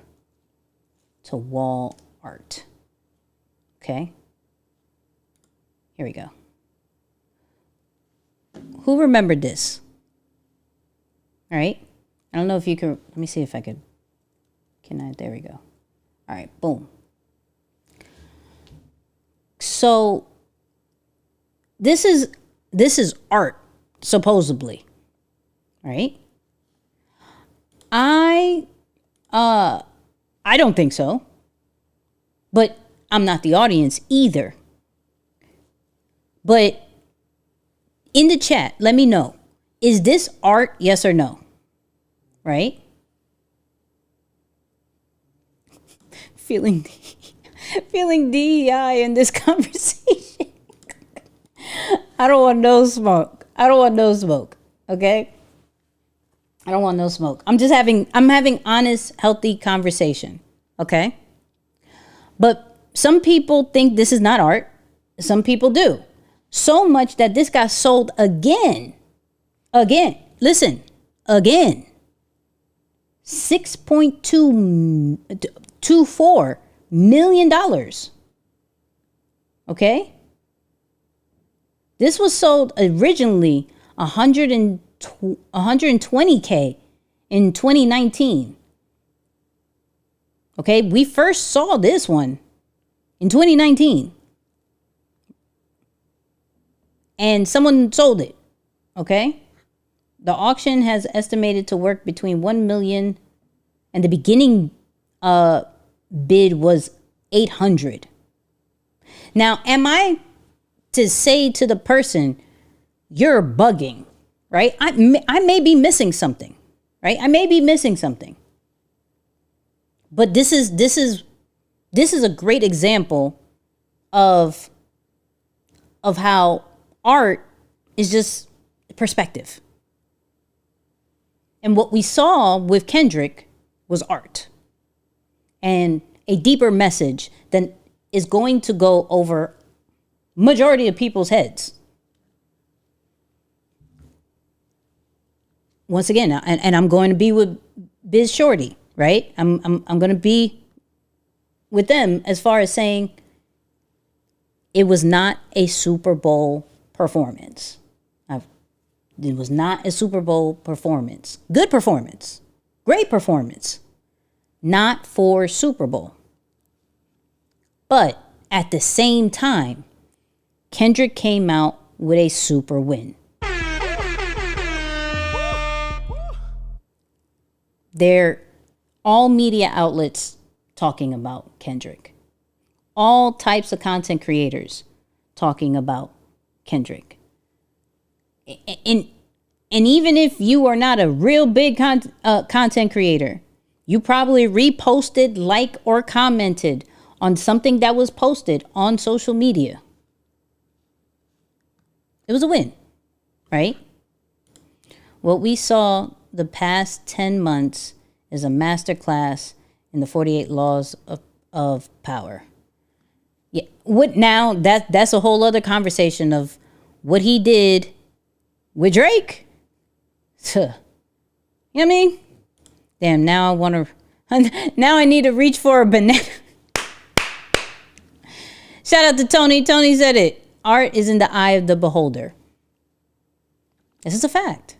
to wall art. Okay. Here we go. Who remembered this? All right. I don't know if you can. Let me see if I could. Can I? There we go. All right. Boom. So this is art, supposedly. Right? I don't think so. But I'm not the audience either. But in the chat, let me know. Is this art, yes or no? Right? Feeling DEI in this conversation. I don't want no smoke. Okay? I don't want no smoke. I'm having honest, healthy conversation. Okay? But some people think this is not art. Some people do. So much that this got sold again. Listen, again. $6.24 million. Okay? This was sold originally 120K in 2019. Okay? We first saw this one in 2019. And someone sold it. Okay? The auction has estimated to work between 1 million, and the beginning bid was 800. Now, am I to say to the person, you're bugging, right? I may be missing something, right? I may be missing something. But this is a great example of how art is just perspective. And what we saw with Kendrick was art and a deeper message than is going to go over majority of people's heads. Once again, and I'm going to be with Biz Shorty, right? I'm going to be with them as far as saying it was not a Super Bowl performance. It was not a Super Bowl performance. Good performance. Great performance. Not for Super Bowl. But at the same time, Kendrick came out with a super win. They're all media outlets talking about Kendrick. All types of content creators talking about Kendrick. And even if you are not a real big content creator, you probably reposted, liked, or commented on something that was posted on social media. It was a win, right? What we saw the past 10 months is a masterclass in the 48 laws of power. Yeah, what now? That's a whole other conversation of what he did with Drake. You know what I mean? Damn, now I want to, now I need to reach for a banana. Shout out to Tony. Tony said it. Art is in the eye of the beholder. This is a fact.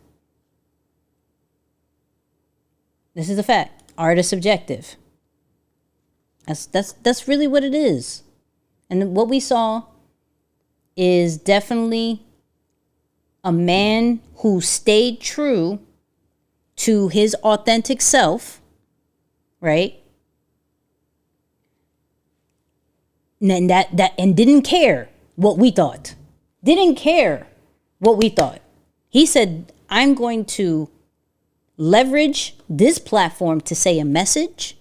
This is a fact. Art is subjective. That's really what it is. And what we saw is definitely a man who stayed true to his authentic self, right? And and didn't care what we thought. Didn't care what we thought. He said, I'm going to leverage this platform to say a message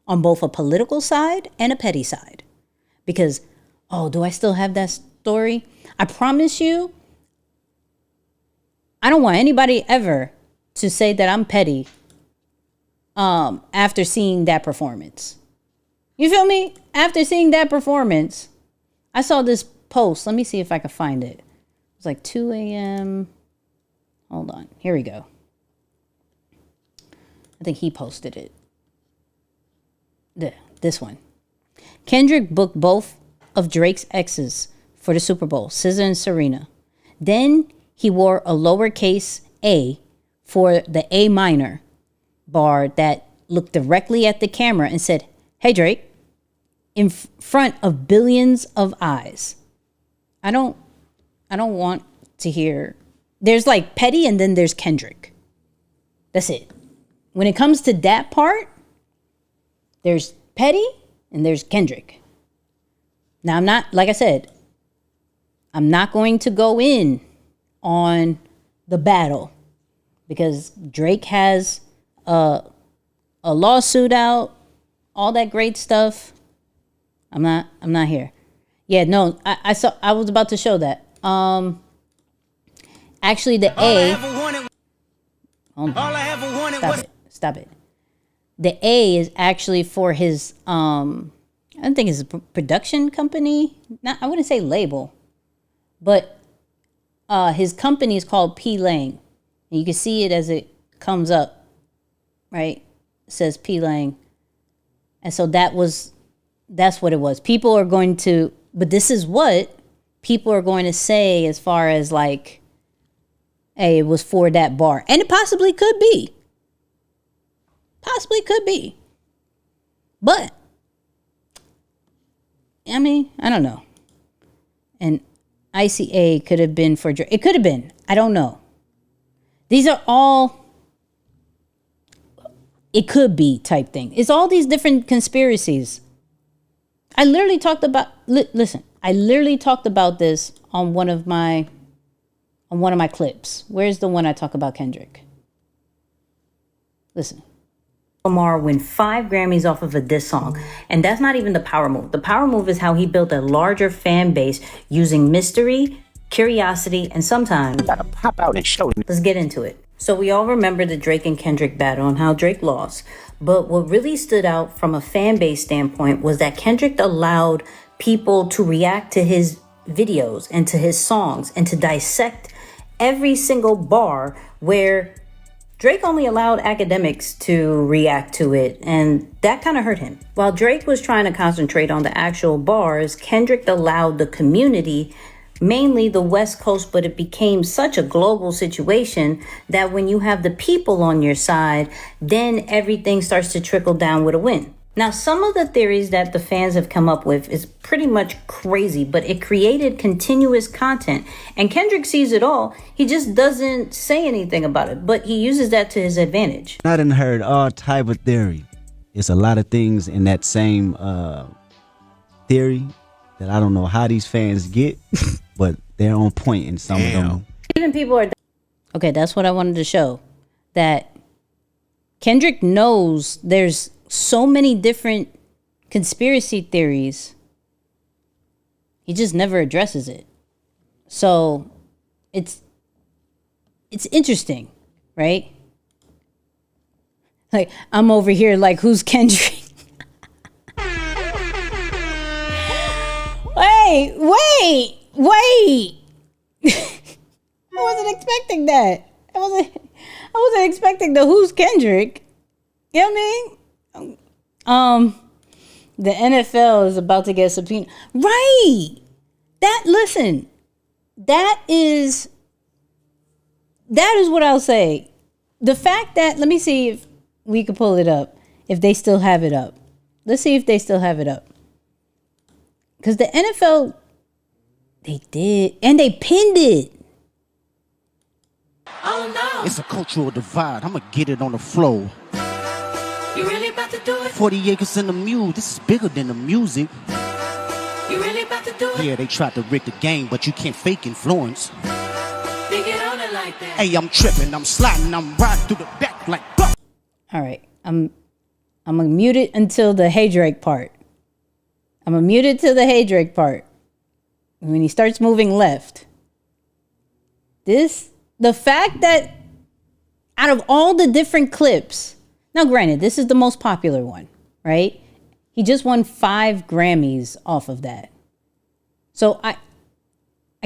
on both a political side and a petty side. Because, oh, do I still have that story? I promise you, I don't want anybody ever to say that I'm petty after seeing that performance. You feel me? After seeing that performance, I saw this post. Let me see if I can find it. It was like 2 a.m. Hold on. Here we go. I think he posted it. This one. Kendrick booked both of Drake's exes for the Super Bowl, SZA and Serena. Then he wore a lowercase a for the A minor bar that looked directly at the camera and said, "Hey Drake," in front of billions of eyes. I don't want to hear. There's like petty and then there's Kendrick. That's it. When it comes to that part, there's petty and there's Kendrick. Now, I'm not, like I said, I'm not going to go in on the battle because Drake has a lawsuit out, all that great stuff. I'm not here. Yeah, no, I was about to show that. Actually, the A. Hold on. Stop it. The A is actually for his I don't think it's a production company. Not, I wouldn't say label, but his company is called P Lang. And you can see it as it comes up, right? It says P Lang. And so that's what it was. People are going to, but this is what people are going to say as far as like, hey, it was for that bar. And it possibly could be. Possibly could be. But, I mean, I don't know. And ICA could have been for Drake. It could have been. I don't know. These are all, it could be type thing. It's all these different conspiracies. I literally talked about, listen, I literally talked about this on one of my clips. Where's the one I talk about Kendrick? Listen. Lamar win 5 Grammys off of a diss song. And that's not even the power move. The power move is how he built a larger fan base using mystery, curiosity, and sometimes Gotta pop out and show. let's get into it. So we all remember the Drake and Kendrick battle and how Drake lost. But what really stood out from a fan base standpoint was that Kendrick allowed people to react to his videos and to his songs and to dissect every single bar, where Drake only allowed academics to react to it, and that kind of hurt him. While Drake was trying to concentrate on the actual bars, Kendrick allowed the community, mainly the West Coast, but it became such a global situation that when you have the people on your side, then everything starts to trickle down with a win. Now, some of the theories that the fans have come up with is pretty much crazy, but it created continuous content. And Kendrick sees it all. He just doesn't say anything about it, but he uses that to his advantage. I done heard all type of theory. It's a lot of things in that same theory that I don't know how these fans get, but they're on point in some of them. Even people are... Okay, that's what I wanted to show. That Kendrick knows there's so many different conspiracy theories. He just never addresses it. So it's interesting, right? Like, I'm over here like, who's Kendrick? Wait. I wasn't expecting that. I wasn't expecting the who's Kendrick. You know what I mean? The NFL is about to get subpoenaed. Right. That is what I'll say. The fact that, let me see if we could pull it up, if they still have it up. Let's see if they still have it up. Because the NFL, they did, and they pinned it. Oh no. It's a cultural divide. I'ma get it on the floor. You really about to do it? 40 acres in the mule. This is bigger than the music. You really about to do it? Yeah, they tried to rig the game, but you can't fake influence. They get on it like that. Hey, I'm tripping, I'm sliding, I'm riding through the back like. All right, I'm gonna mute it until the Hey Drake part. I'm gonna mute it till the Hey Drake part. When he starts moving left. The fact that out of all the different clips, now granted, this is the most popular one, right? He just won 5 Grammys off of that. So I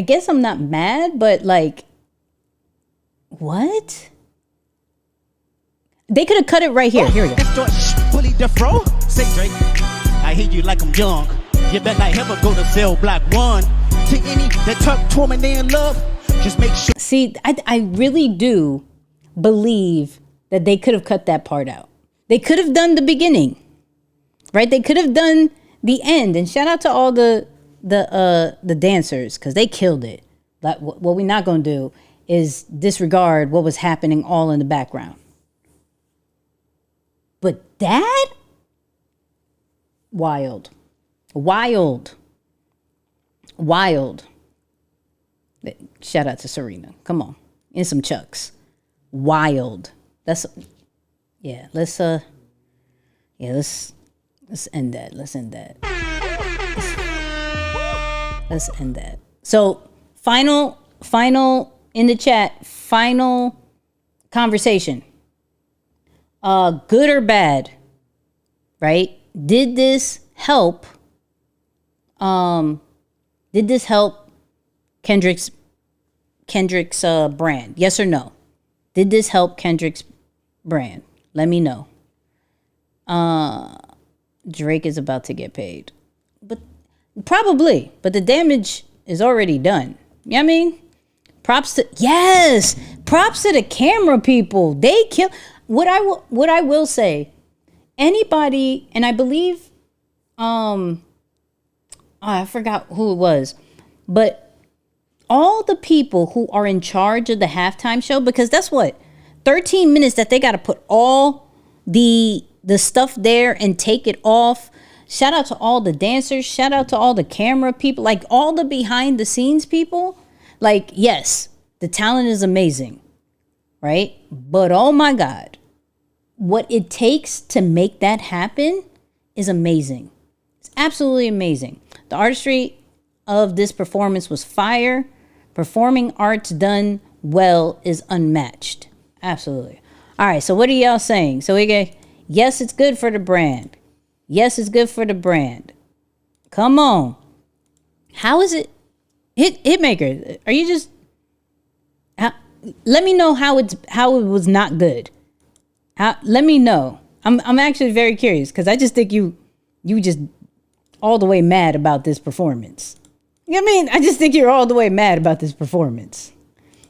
guess I'm not mad, but like, what? They could have cut it right here. Here we go. Bully the fro. Say Drake, I hear you like I'm young. You better not ever go to Cell Block 1. To any that talk to him and they in love, just make sure. See, I really do believe that they could have cut that part out. They could have done the beginning, right? They could have done the end. And shout out to all the dancers, because they killed it. Like, what we're not going to do is disregard what was happening all in the background. But that, wild. Shout out to Serena. Come on, in some chucks. Wild. Let's end that. Let's end that. So final in the chat, final conversation. Good or bad, right? Did this help Kendrick's brand? Yes or no? Did this help Kendrick's brand? Let me know. Drake is about to get paid. But probably. But the damage is already done. You know what I mean? Props to the camera people. They kill. What I will say, anybody, and I believe I forgot who it was, but all the people who are in charge of the halftime show, because that's what 13 minutes that they got to put all the stuff there and take it off. Shout out to all the dancers. Shout out to all the camera people. Like, all the behind the scenes people. Like, yes, the talent is amazing, right? But oh my God, what it takes to make that happen is amazing. It's absolutely amazing. The artistry of this performance was fire. Performing arts done well is unmatched. Absolutely. All right, so what are y'all saying? So we get, yes, it's good for the brand. Yes, it's good for the brand. Come on. How is it? Hitmaker, are you just... let me know how it was not good. Let me know. I'm actually very curious, because I just think you just all the way mad about this performance. You know what I mean? I just think you're all the way mad about this performance.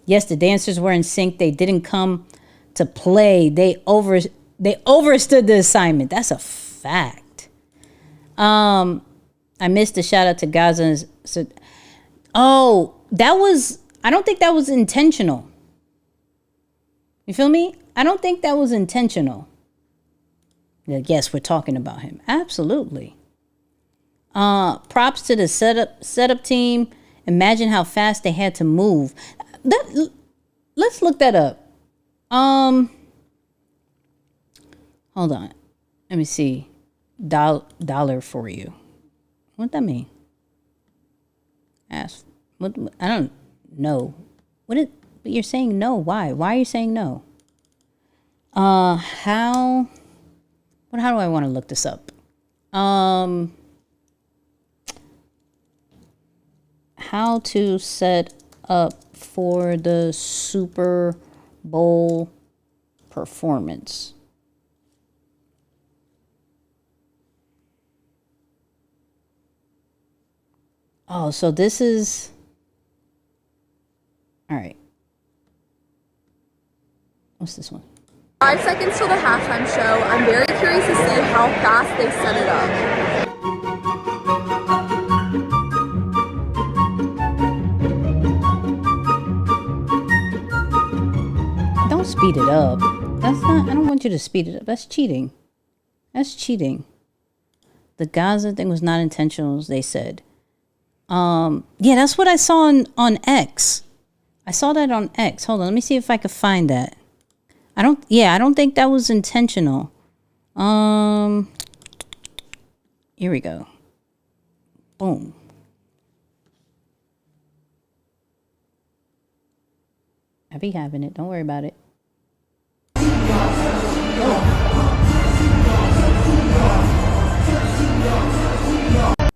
Yes, the dancers were in sync. They didn't come to play. They overstood the assignment. That's a fact. I missed the shout out to Gaza. So, I don't think that was intentional. You feel me? I don't think that was intentional. Yes, we're talking about him. Absolutely. Props to the setup team. Imagine how fast they had to move. Let's look that up. Hold on. Let me see. Dollar for you. What that mean? Ask. What? I don't know. But you're saying no. Why? Why are you saying no? How do I want to look this up? How to set up for the Super Bowl performance. Oh, so this is... All right. What's this one? 5 seconds till the halftime show. I'm very curious to see how fast they set it up. Don't speed it up. That's not... I don't want you to speed it up. That's cheating. That's cheating. The Gaza thing was not intentional, as they said. Yeah, that's what I saw on X. I saw that on X. Hold on, let me see if I could find that. I don't think that was intentional. Here we go. Boom. I be having it. Don't worry about it.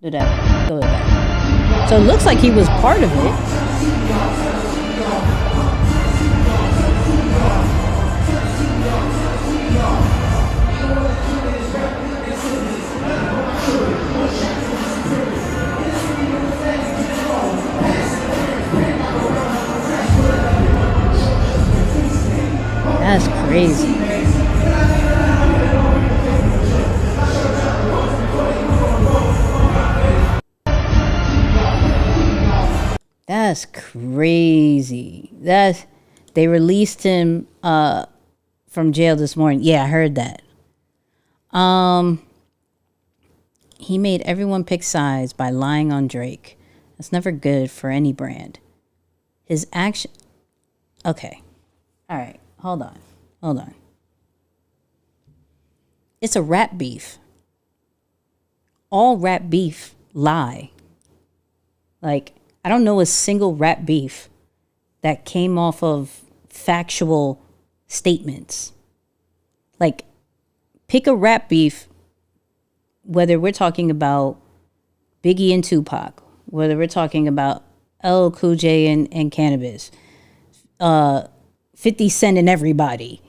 Do that. Go with that. So it looks like he was part of it. That's crazy. That's crazy. They released him from jail this morning. Yeah, I heard that. He made everyone pick sides by lying on Drake. That's never good for any brand. His action... Okay. All right. Hold on. It's a rap beef. All rap beef lie. Like, I don't know a single rap beef that came off of factual statements. Like, pick a rap beef, whether we're talking about Biggie and Tupac, whether we're talking about LL Cool J and Cannabis, 50 Cent and everybody.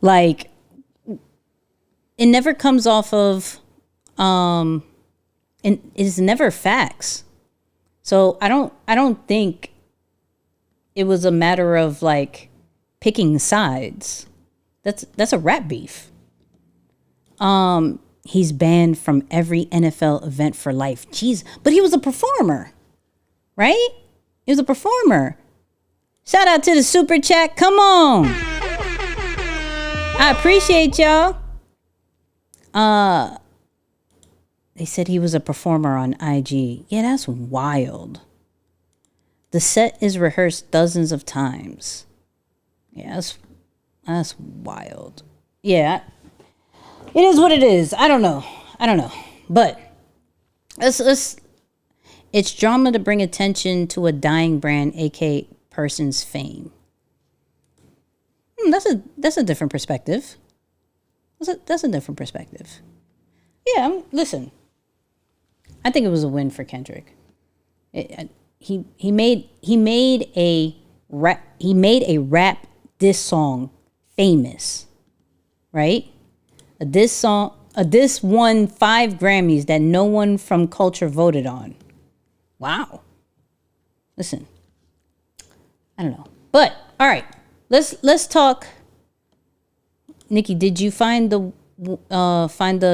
Like, it never comes off of, and it's never facts. So I don't think it was a matter of like picking sides. That's a rap beef. He's banned from every NFL event for life. Jeez, but he was a performer, right? He was a performer. Shout out to the super chat. Come on. I appreciate y'all. They said he was a performer on IG. Yeah, that's wild. The set is rehearsed dozens of times. Yeah, that's wild. Yeah, it is what it is. I don't know. But it's drama to bring attention to a dying brand, aka person's fame. That's a different perspective. That's a different perspective. Yeah, listen. I think it was a win for Kendrick. He made a rap diss song famous, right? A diss won 5 Grammys that no one from culture voted on. Wow. Listen, I don't know, but all right, let's talk. Nicky, did you find the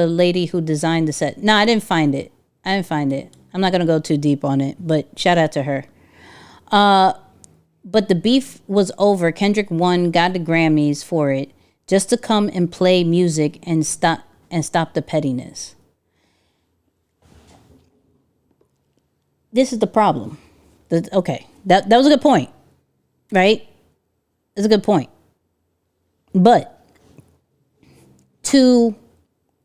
lady who designed the set? No, I didn't find it. I'm not gonna go too deep on it, but shout out to her. But the beef was over. Kendrick won, got the Grammys for it, just to come and play music and stop the pettiness. This is the problem. Okay, that was a good point, right? It's a good point. But to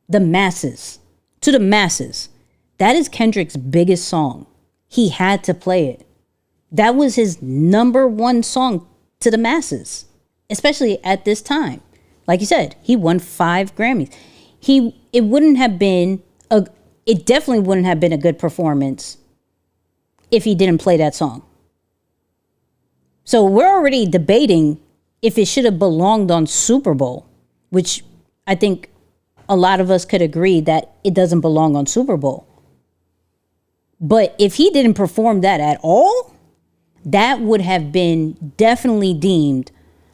the masses, that is Kendrick's biggest song. He had to play it. That was his number one song to the masses, especially at this time. Like you said, he won 5 Grammys. It definitely wouldn't have been a good performance if he didn't play that song. So we're already debating if it should have belonged on Super Bowl, which I think a lot of us could agree that it doesn't belong on Super Bowl. But if he didn't perform that at all, that would have been definitely deemed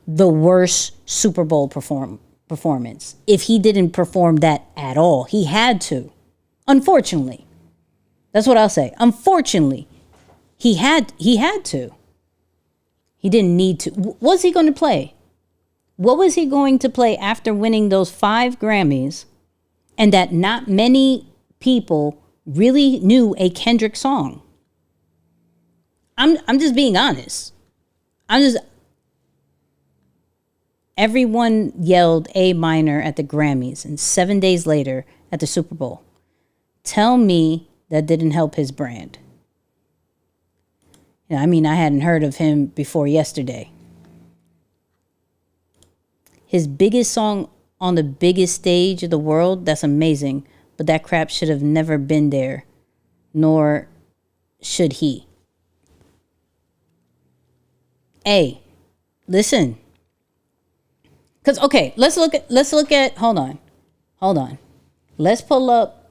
the worst Super Bowl performance. If he didn't perform that at all, he had to. Unfortunately. That's what I'll say. Unfortunately, he had to. He didn't need to. What was he going to play? What was he going to play after winning those 5 Grammys and that not many people really knew a Kendrick song? I'm just being honest. Everyone yelled A minor at the Grammys, and 7 days later at the Super Bowl. Tell me that didn't help his brand. I mean, I hadn't heard of him before yesterday. His biggest song on the biggest stage of the world, that's amazing, but that crap should have never been there, nor should he. Hey, listen. Cause okay, let's look at hold on. Let's pull up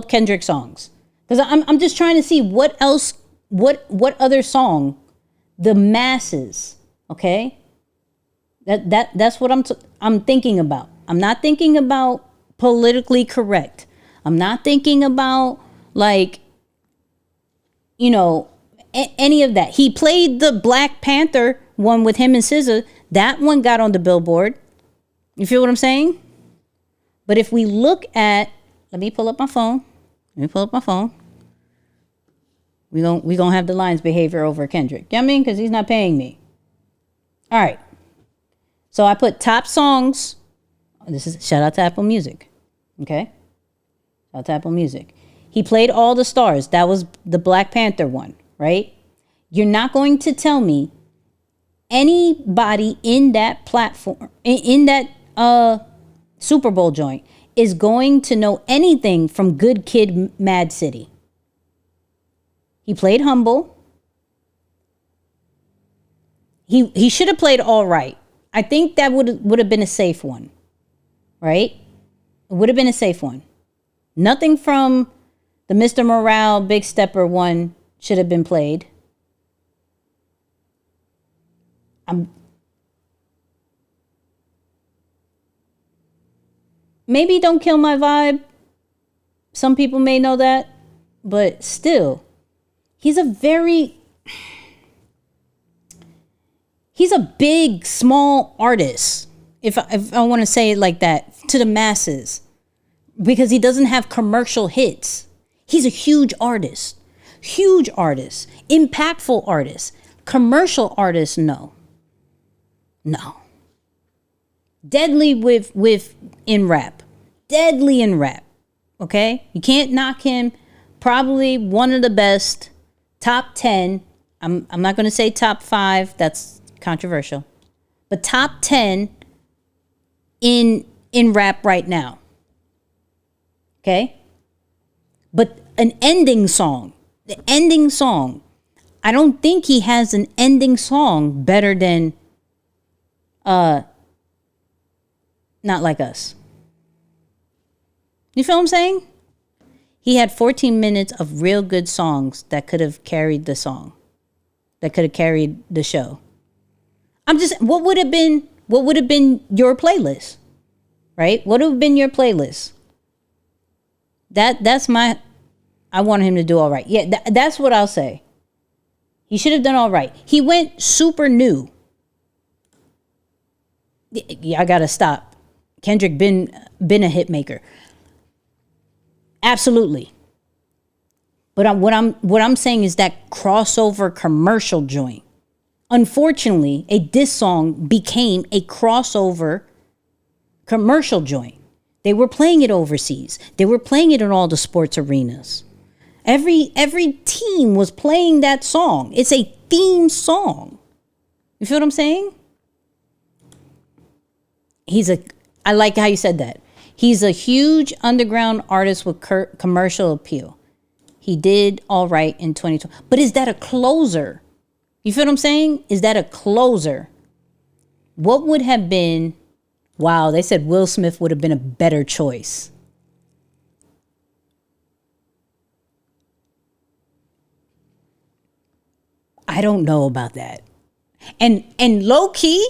Kendrick songs. Cause I'm just trying to see what else, what other song the masses, okay? That's what I'm thinking about. I'm not thinking about politically correct. I'm not thinking about any of that. He played the Black Panther one with him and SZA. That one got on the Billboard. You feel what I'm saying? But if we look at, let me pull up my phone. We're gonna have the Lions behavior over Kendrick. You know what I mean? Because he's not paying me. All right. So I put top songs. This is shout out to Apple Music. Okay? Shout out to Apple Music. He played All the Stars. That was the Black Panther one, right? You're not going to tell me anybody in that platform, in that Super Bowl joint, is going to know anything from Good Kid, Mad City. He played Humble. He should have played All Right. I think that would have been a safe one, right? It would have been a safe one. Nothing from the Mr. Morale, Big Stepper one should have been played. Maybe Don't Kill My Vibe. Some people may know that, but still, he's a big, small artist, if I want to say it like that, to the masses. because he doesn't have commercial hits. He's a huge artist, impactful artist. Commercial artist, no. Deadly in rap. Okay? You can't knock him. Probably one of the best. Top 10. I'm not going to say top 5. That's controversial. But top 10 in rap right now. Okay? But an ending song. The ending song. I don't think he has an ending song better than Not Like Us. You feel what I'm saying? He had 14 minutes of real good songs that could have carried the song. That could have carried the show. What would have been your playlist? Right? What would have been your playlist? I want him to do all right. Yeah, that's what I'll say. He should have done all right. He went super new. Yeah, I gotta stop. Kendrick been a hit maker. Absolutely. But what I'm saying is that crossover commercial joint. Unfortunately, a diss song became a crossover commercial joint. They were playing it overseas. They were playing it in all the sports arenas. Every team was playing that song. It's a theme song. You feel what I'm saying? I like how you said that. He's a huge underground artist with commercial appeal. He did all right in 2020. But is that a closer? You feel what I'm saying? Is that a closer? What would have been... Wow, they said Will Smith would have been a better choice. I don't know about that. And low key,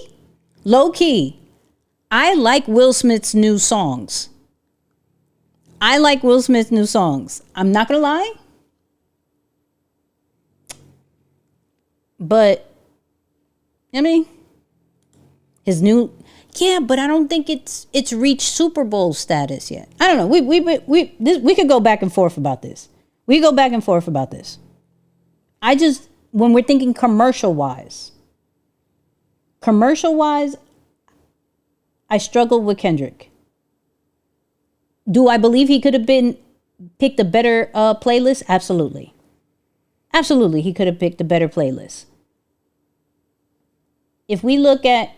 I like Will Smith's new songs. I'm not gonna lie. But, I mean, his new... Yeah, but I don't think it's reached Super Bowl status yet. I don't know. We could go back and forth about this. When we're thinking commercial wise, I struggle with Kendrick. Do I believe he could have picked a better playlist? Absolutely. Absolutely, he could have picked a better playlist. If we look at,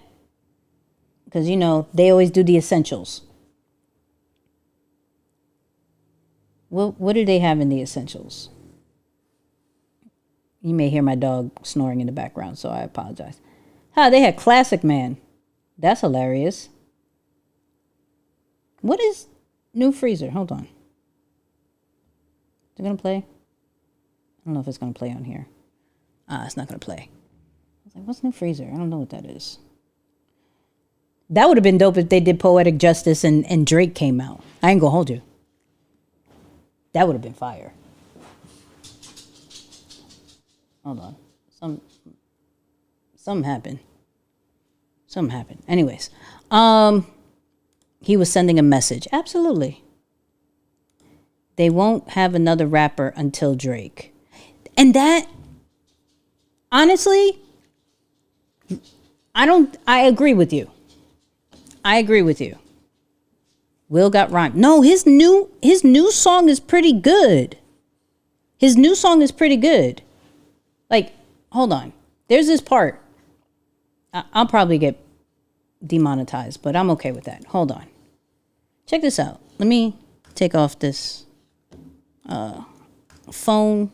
because, they always do the essentials. What do they have in the essentials? You may hear my dog snoring in the background, so I apologize. They had Classic Man. That's hilarious. What is New Freezer? Hold on. Is it going to play? I don't know if it's going to play on here. It's not going to play. I was like, what's New Freezer? I don't know what that is. That would have been dope if they did Poetic Justice and Drake came out. I ain't gonna hold you. That would have been fire. Hold on. Something happened. Anyways. He was sending a message. Absolutely. They won't have another rapper until Drake. And that, honestly, I agree with you. Will got rhyme. No, his new song is pretty good. Like, hold on. There's this part. I'll probably get demonetized, but I'm okay with that. Hold on. Check this out. Let me take off this phone.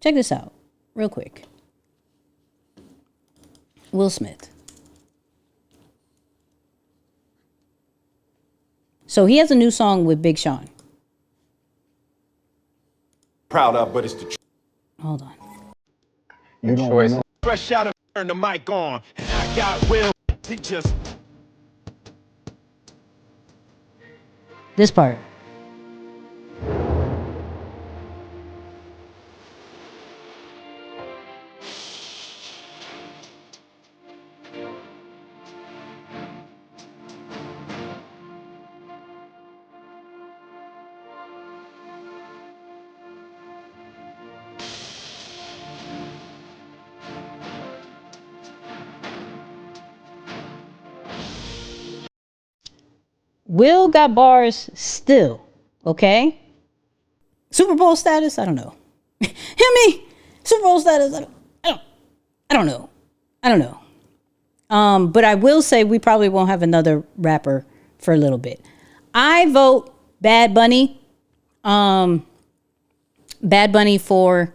Check this out real quick. Will Smith. So he has a new song with Big Sean. Proud of, but it's the truth. Hold on. Your choice. Fresh out of turn the mic on. And I got Will. He just. This part. Will got bars still, okay? Super Bowl status, I don't know. Hear me? Super Bowl status, I don't know. But I will say we probably won't have another rapper for a little bit. I vote Bad Bunny. Bad Bunny for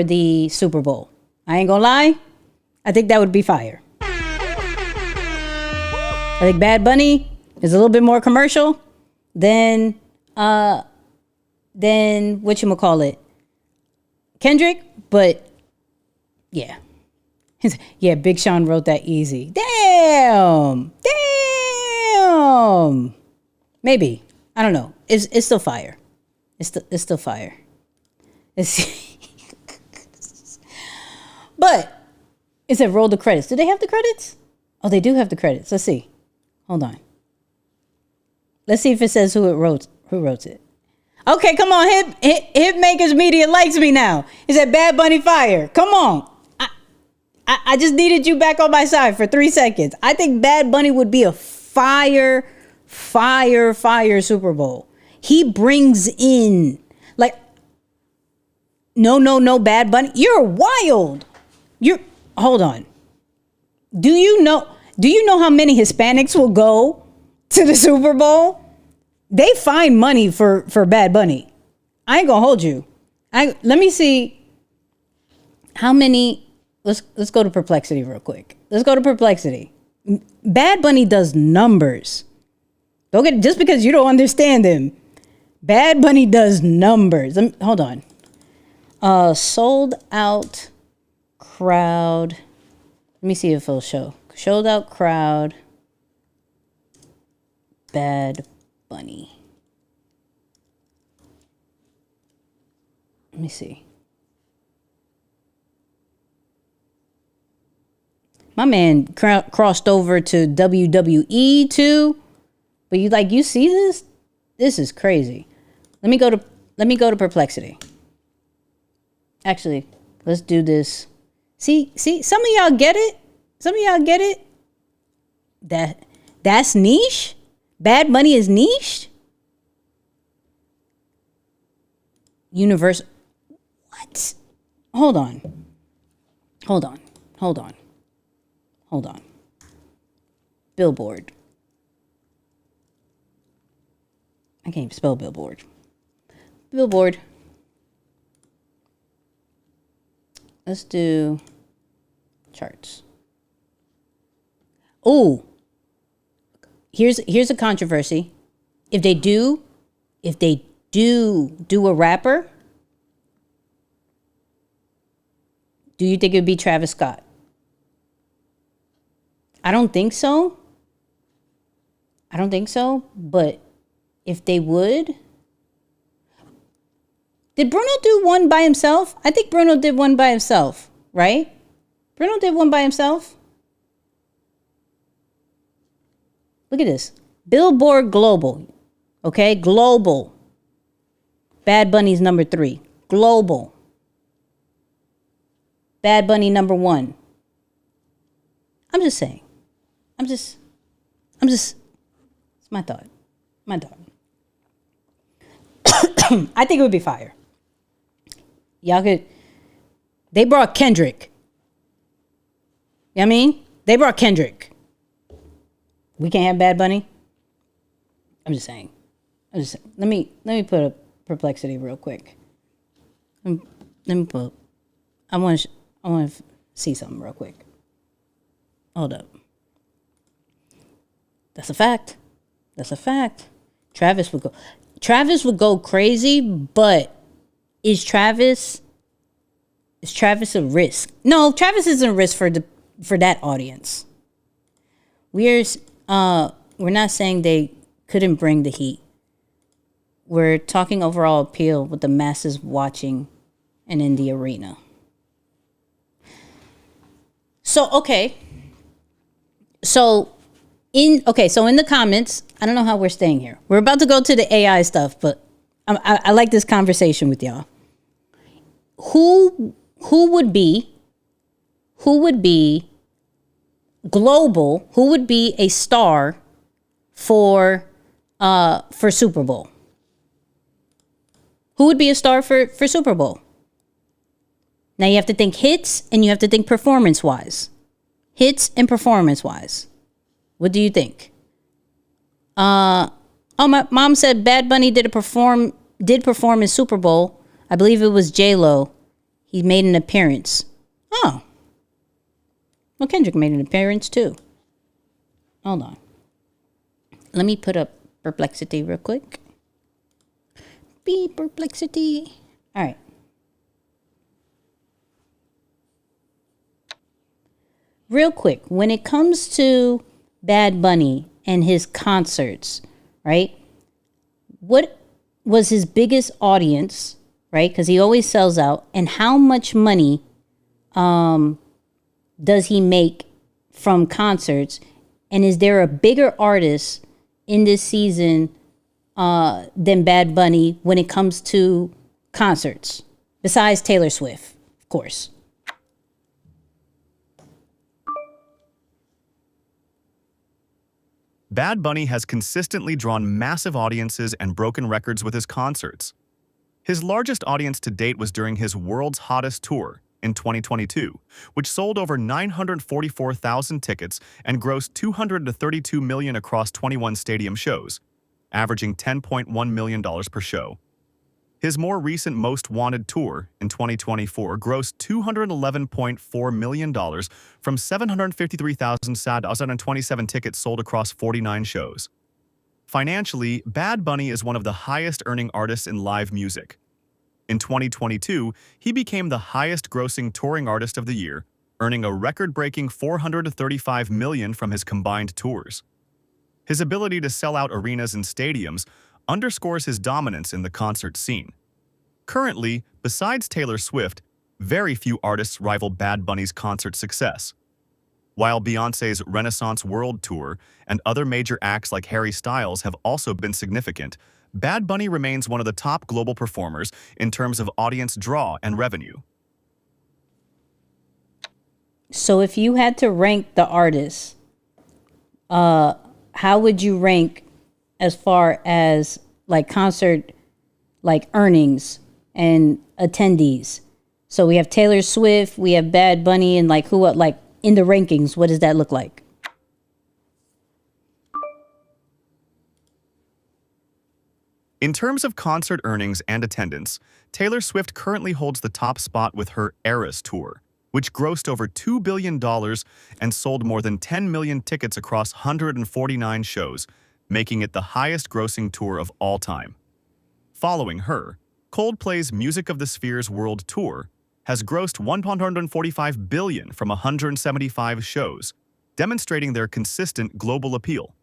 the Super Bowl. I ain't gonna lie. I think that would be fire. I think Bad Bunny is a little bit more commercial than whatchamacallit, Kendrick, but yeah. Yeah, Big Sean wrote that easy. Damn. Maybe. I don't know. It's still fire. It's still fire. But it said roll the credits. Do they have the credits? Oh, they do have the credits. Let's see. Hold on. Let's see if it says who wrote it. Okay, come on. Hitmakers Media likes me now. He said Bad Bunny fire. Come on. I just needed you back on my side for 3 seconds. I think Bad Bunny would be a fire Super Bowl. He brings in, like, no, Bad Bunny. You're wild. Hold on. Do you know how many Hispanics will go to the Super Bowl? They find money for Bad Bunny. I ain't gonna hold you. Let me see how many. Let's go to Perplexity real quick. Let's go to Perplexity. Bad Bunny does numbers. Don't get just because you don't understand him. Bad Bunny does numbers. Hold on. Sold out crowd. Let me see if it'll show. Sold out crowd. Bad Bunny. Let me see. My man crossed over to WWE too. But you see this? This is crazy. Let me go to Perplexity. Actually, let's do this. See, some of y'all get it. That's niche. Bad Bunny is niche. Universe. What? Hold on. Billboard. I can't even spell Billboard. Billboard. Let's do charts. Oh, here's a controversy. If they do a rapper, do you think it would be Travis Scott? I don't think so. But if they would. Did Bruno do one by himself? I think Bruno did one by himself, right? Bruno did one by himself. Look at this. Billboard Global. Okay, global. Bad Bunny's number 3. Global. Bad Bunny number 1. I'm just saying. It's my thought. I think it would be fire. Y'all could. They brought Kendrick. You know what I mean? They brought Kendrick. We can't have Bad Bunny. I'm just saying. Let me put up Perplexity real quick. Let me put. I want to see something real quick. Hold up. That's a fact. Travis would go crazy, but is Travis a risk? No, Travis isn't a risk for that audience. We're not saying they couldn't bring the heat. We're talking overall appeal with the masses watching and in the arena. So in the comments, I don't know how we're staying here. We're about to go to the AI stuff, but I like this conversation with y'all. Who would be global? Who would be a star for Super Bowl? Who would be a star for Super Bowl? Now you have to think hits and you have to think performance-wise. Hits and performance-wise. What do you think? My mom said Bad Bunny did perform in Super Bowl. I believe it was J-Lo. He made an appearance. Oh. Well, Kendrick made an appearance too. Hold on. Let me put up Perplexity real quick. Be Perplexity. All right. Real quick, when it comes to Bad Bunny and his concerts, right? What was his biggest audience, right? Because he always sells out. And how much money does he make from concerts? And is there a bigger artist in this season than Bad Bunny when it comes to concerts? Besides Taylor Swift, of course. Bad Bunny has consistently drawn massive audiences and broken records with his concerts. His largest audience to date was during his World's Hottest Tour in 2022, which sold over 944,000 tickets and grossed $232 million across 21 stadium shows, averaging $10.1 million per show. His more recent Most Wanted tour in 2024 grossed $211.4 million from 753,027 tickets sold across 49 shows. Financially, Bad Bunny is one of the highest-earning artists in live music. In 2022, he became the highest-grossing touring artist of the year, earning a record-breaking $435 million from his combined tours. His ability to sell out arenas and stadiums underscores his dominance in the concert scene. Currently, besides Taylor Swift, very few artists rival Bad Bunny's concert success. While Beyoncé's Renaissance World Tour and other major acts like Harry Styles have also been significant, Bad Bunny remains one of the top global performers in terms of audience draw and revenue. So if you had to rank the artists, how would you rank as far as like concert like earnings and attendees? So we have Taylor Swift, we have Bad Bunny, and like who like in the rankings, what does that look like? In terms of concert earnings and attendance, Taylor Swift currently holds the top spot with her Eras Tour, which grossed over $2 billion and sold more than 10 million tickets across 149 shows, making it the highest-grossing tour of all time. Following her, Coldplay's Music of the Spheres World Tour has grossed $145 billion from 175 shows, demonstrating their consistent global appeal.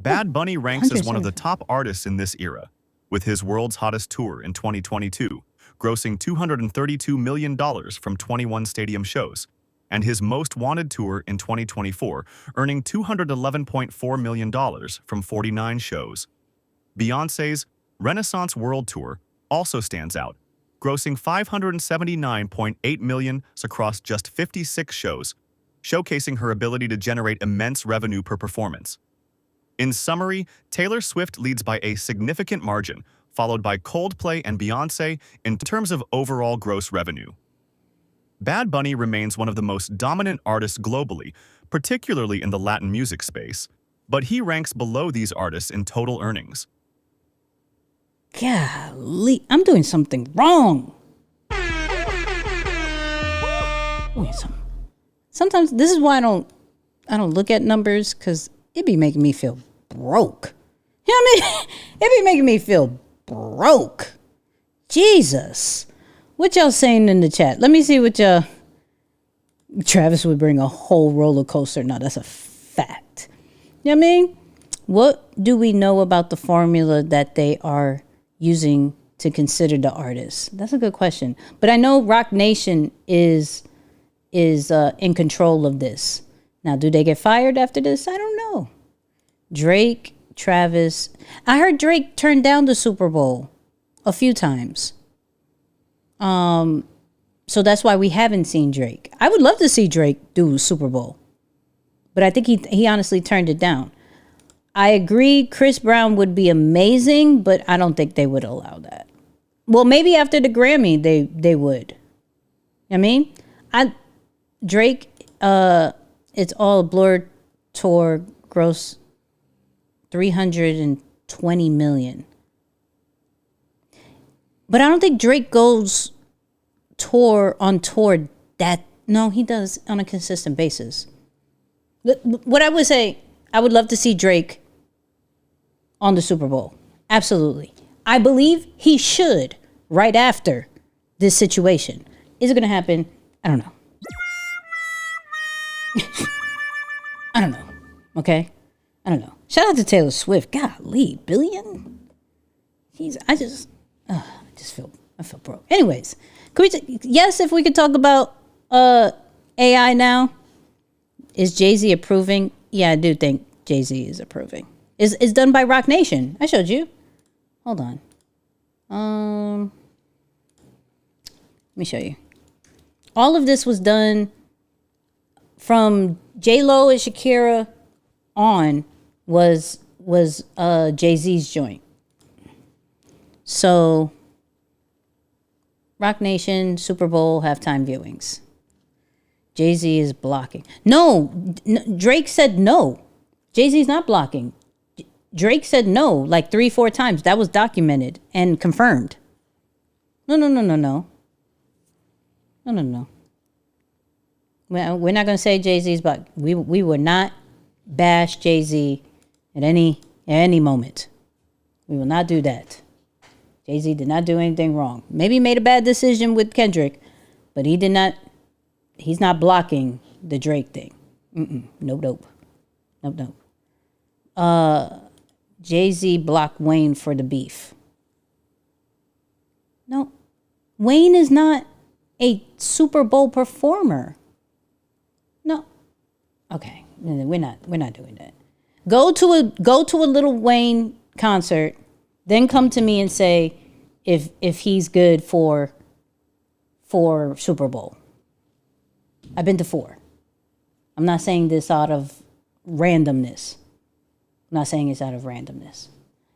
Bad Bunny ranks as one of the top artists in this era, with his World's Hottest Tour in 2022, grossing $232 million from 21 stadium shows, and his Most Wanted Tour in 2024, earning $211.4 million from 49 shows. Beyoncé's Renaissance World Tour also stands out, grossing $579.8 million across just 56 shows, showcasing her ability to generate immense revenue per performance. In summary, Taylor Swift leads by a significant margin, followed by Coldplay and Beyoncé in terms of overall gross revenue. Bad Bunny remains one of the most dominant artists globally, particularly in the Latin music space, but he ranks below these artists in total earnings. Golly, I'm doing something wrong. Sometimes this is why I don't look at numbers, because it be making me feel broke. You know what I mean? It be making me feel broke. Jesus. What y'all saying in the chat? Let me see what y'all... Travis would bring a whole roller coaster. No, that's a fact. You know what I mean? What do we know about the formula that they are using to consider the artist? That's a good question. But I know Rock Nation is in control of this. Now, do they get fired after this? I don't know. Drake, Travis. I heard Drake turned down the Super Bowl a few times. So that's why we haven't seen Drake. I would love to see Drake do Super Bowl, but I think he honestly turned it down. I agree Chris Brown would be amazing, but I don't think they would allow that. Well, maybe after the Grammy they would. I mean, Drake, It's All a Blur tour gross $320 million. But I don't think Drake goes on tour that, no, he does on a consistent basis. What I would say, I would love to see Drake on the Super Bowl. Absolutely. I believe he should right after this situation. Is it going to happen? I don't know. I don't know. Okay? I don't know. Shout out to Taylor Swift. Golly, billion? I feel broke. Anyways, yes, if we could talk about AI now. Is Jay-Z approving? Yeah, I do think Jay-Z is approving. It's done by Roc Nation. I showed you. Hold on. Let me show you. All of this was done from J-Lo and Shakira on was Jay-Z's joint. So Roc Nation, Super Bowl, halftime viewings. Jay-Z is blocking. No, Drake said no. Jay-Z's not blocking. Drake said no like 3-4 times. That was documented and confirmed. No. We're not going to say Jay-Z's blocked. We would not bash Jay-Z at any moment. We will not do that. Jay-Z did not do anything wrong. Maybe he made a bad decision with Kendrick, but he did not. He's not blocking the Drake thing. Nope. Jay-Z blocked Wayne for the beef. No. Wayne is not a Super Bowl performer. No. Okay. We're not doing that. Go to a Lil Wayne concert, then come to me and say if he's good for Super Bowl. I've been to 4. I'm not saying this out of randomness.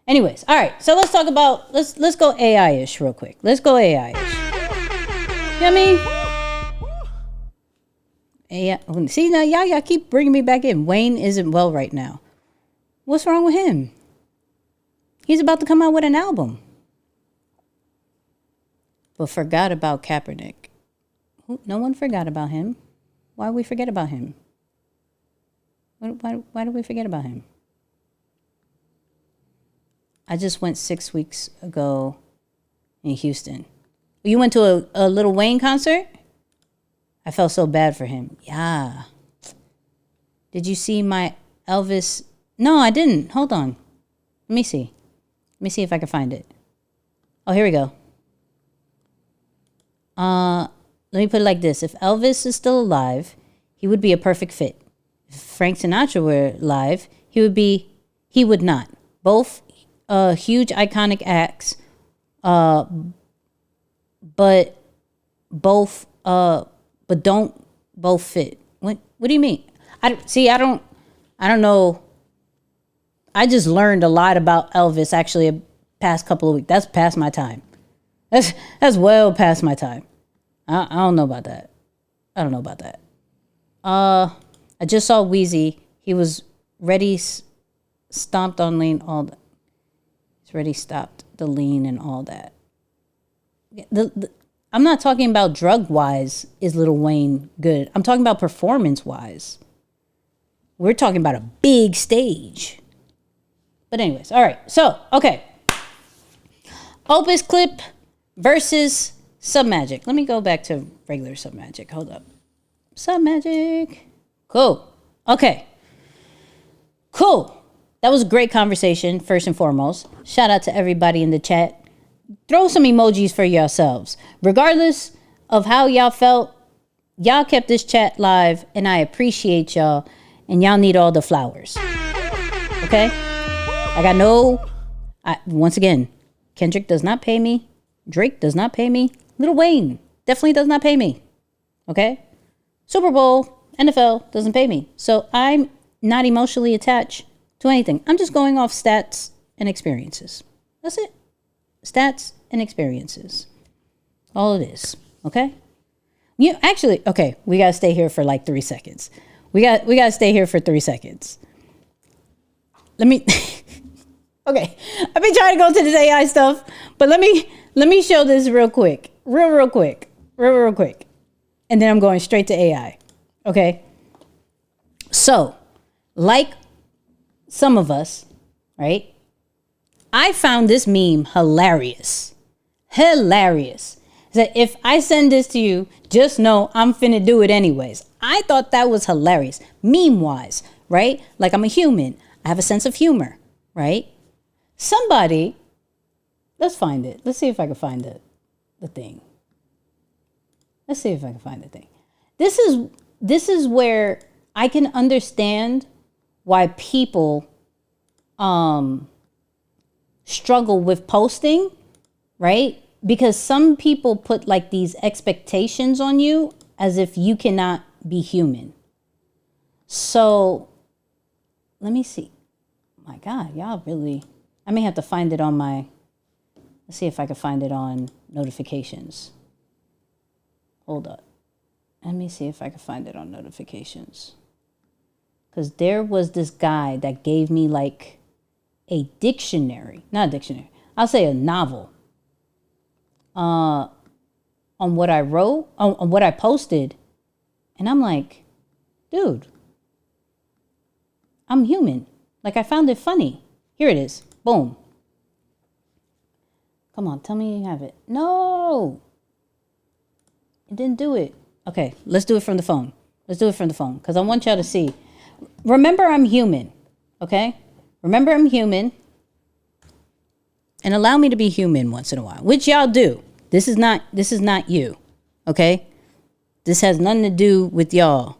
Anyways, all right. So let's talk about let's go AI-ish real quick. Let's go AI-ish. You know what I mean? AI. See now, y'all keep bringing me back in. Wayne isn't well right now. What's wrong with him? He's about to come out with an album. But forgot about Kaepernick. No one forgot about him. Why we forget about him? Why did we forget about him? I just went 6 weeks ago in Houston. You went to a Lil Wayne concert? I felt so bad for him. Yeah. Did you see my Elvis? No, I didn't. Hold on. Let me see if I can find it. Oh, here we go. Let me put it like this. If Elvis is still alive, he would be a perfect fit. If Frank Sinatra were alive, he would not. Both huge iconic acts, but don't both fit. What do you mean? I don't know. I just learned a lot about Elvis actually the past couple of weeks. That's past my time. That's well past my time. I don't know about that. I just saw Wheezy. He was ready, stomped on lean, all that. He's already stopped the lean and all that. I'm not talking about drug-wise, is Lil Wayne good? I'm talking about performance-wise. We're talking about a big stage. But anyways, all right. So, okay. Opus Clip versus Submagic. Let me go back to regular Submagic. Hold up. Submagic. Cool. Okay. Cool. That was a great conversation, first and foremost. Shout out to everybody in the chat. Throw some emojis for yourselves. Regardless of how y'all felt, y'all kept this chat live, and I appreciate y'all, and y'all need all the flowers. Okay? Once again, Kendrick does not pay me. Drake does not pay me. Lil Wayne definitely does not pay me. Okay? Super Bowl, NFL doesn't pay me. So I'm not emotionally attached to to anything. I'm just going off stats and experiences. That's it. Stats and experiences. All it is. Okay? You actually, okay, we gotta stay here for like 3 seconds. We gotta stay here for 3 seconds. Let me okay. I've been trying to go to this AI stuff, but let me show this real quick. Real quick. And then I'm going straight to AI. Okay? So, like some of us, right? I found this meme hilarious. That if I send this to you, just know I'm finna do it anyways. I thought that was hilarious, meme-wise, right? Like, I'm a human. I have a sense of humor, right? Somebody, let's find it. Let's see if I can find the thing. Let's see if I can find the thing. This is where I can understand why people struggle with posting, right? Because some people put like these expectations on you as if you cannot be human. So let me see. My God, y'all really, I may have to find it on my, let's see if I can find it on notifications. Hold up. Let me see if I can find it on notifications. Because there was this guy that gave me like a dictionary, not a dictionary, I'll say a novel on what I wrote, on what I posted. And I'm like, dude, I'm human. Like, I found it funny. Here it is. Boom. Come on, tell me you have it. No, it didn't do it. Okay, let's do it from the phone. Because I want y'all to see. Remember, I'm human. Okay? Remember, I'm human. And allow me to be human once in a while, which y'all do. This is not you. Okay? This has nothing to do with y'all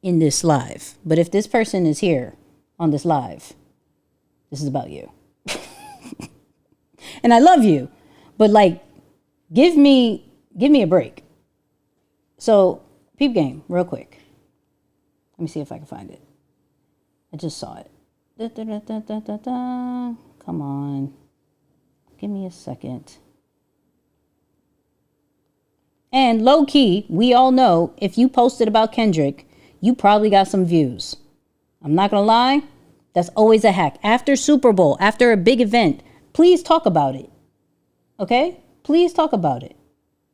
in this live. But if this person is here on this live, this is about you. And I love you, but like, give me a break. So, peep game, real quick. Let me see if I can find it. I just saw it. Come on. Give me a second. And low key, we all know if you posted about Kendrick, you probably got some views. I'm not gonna lie, that's always a hack. After Super Bowl, after a big event, please talk about it. Okay? Please talk about it.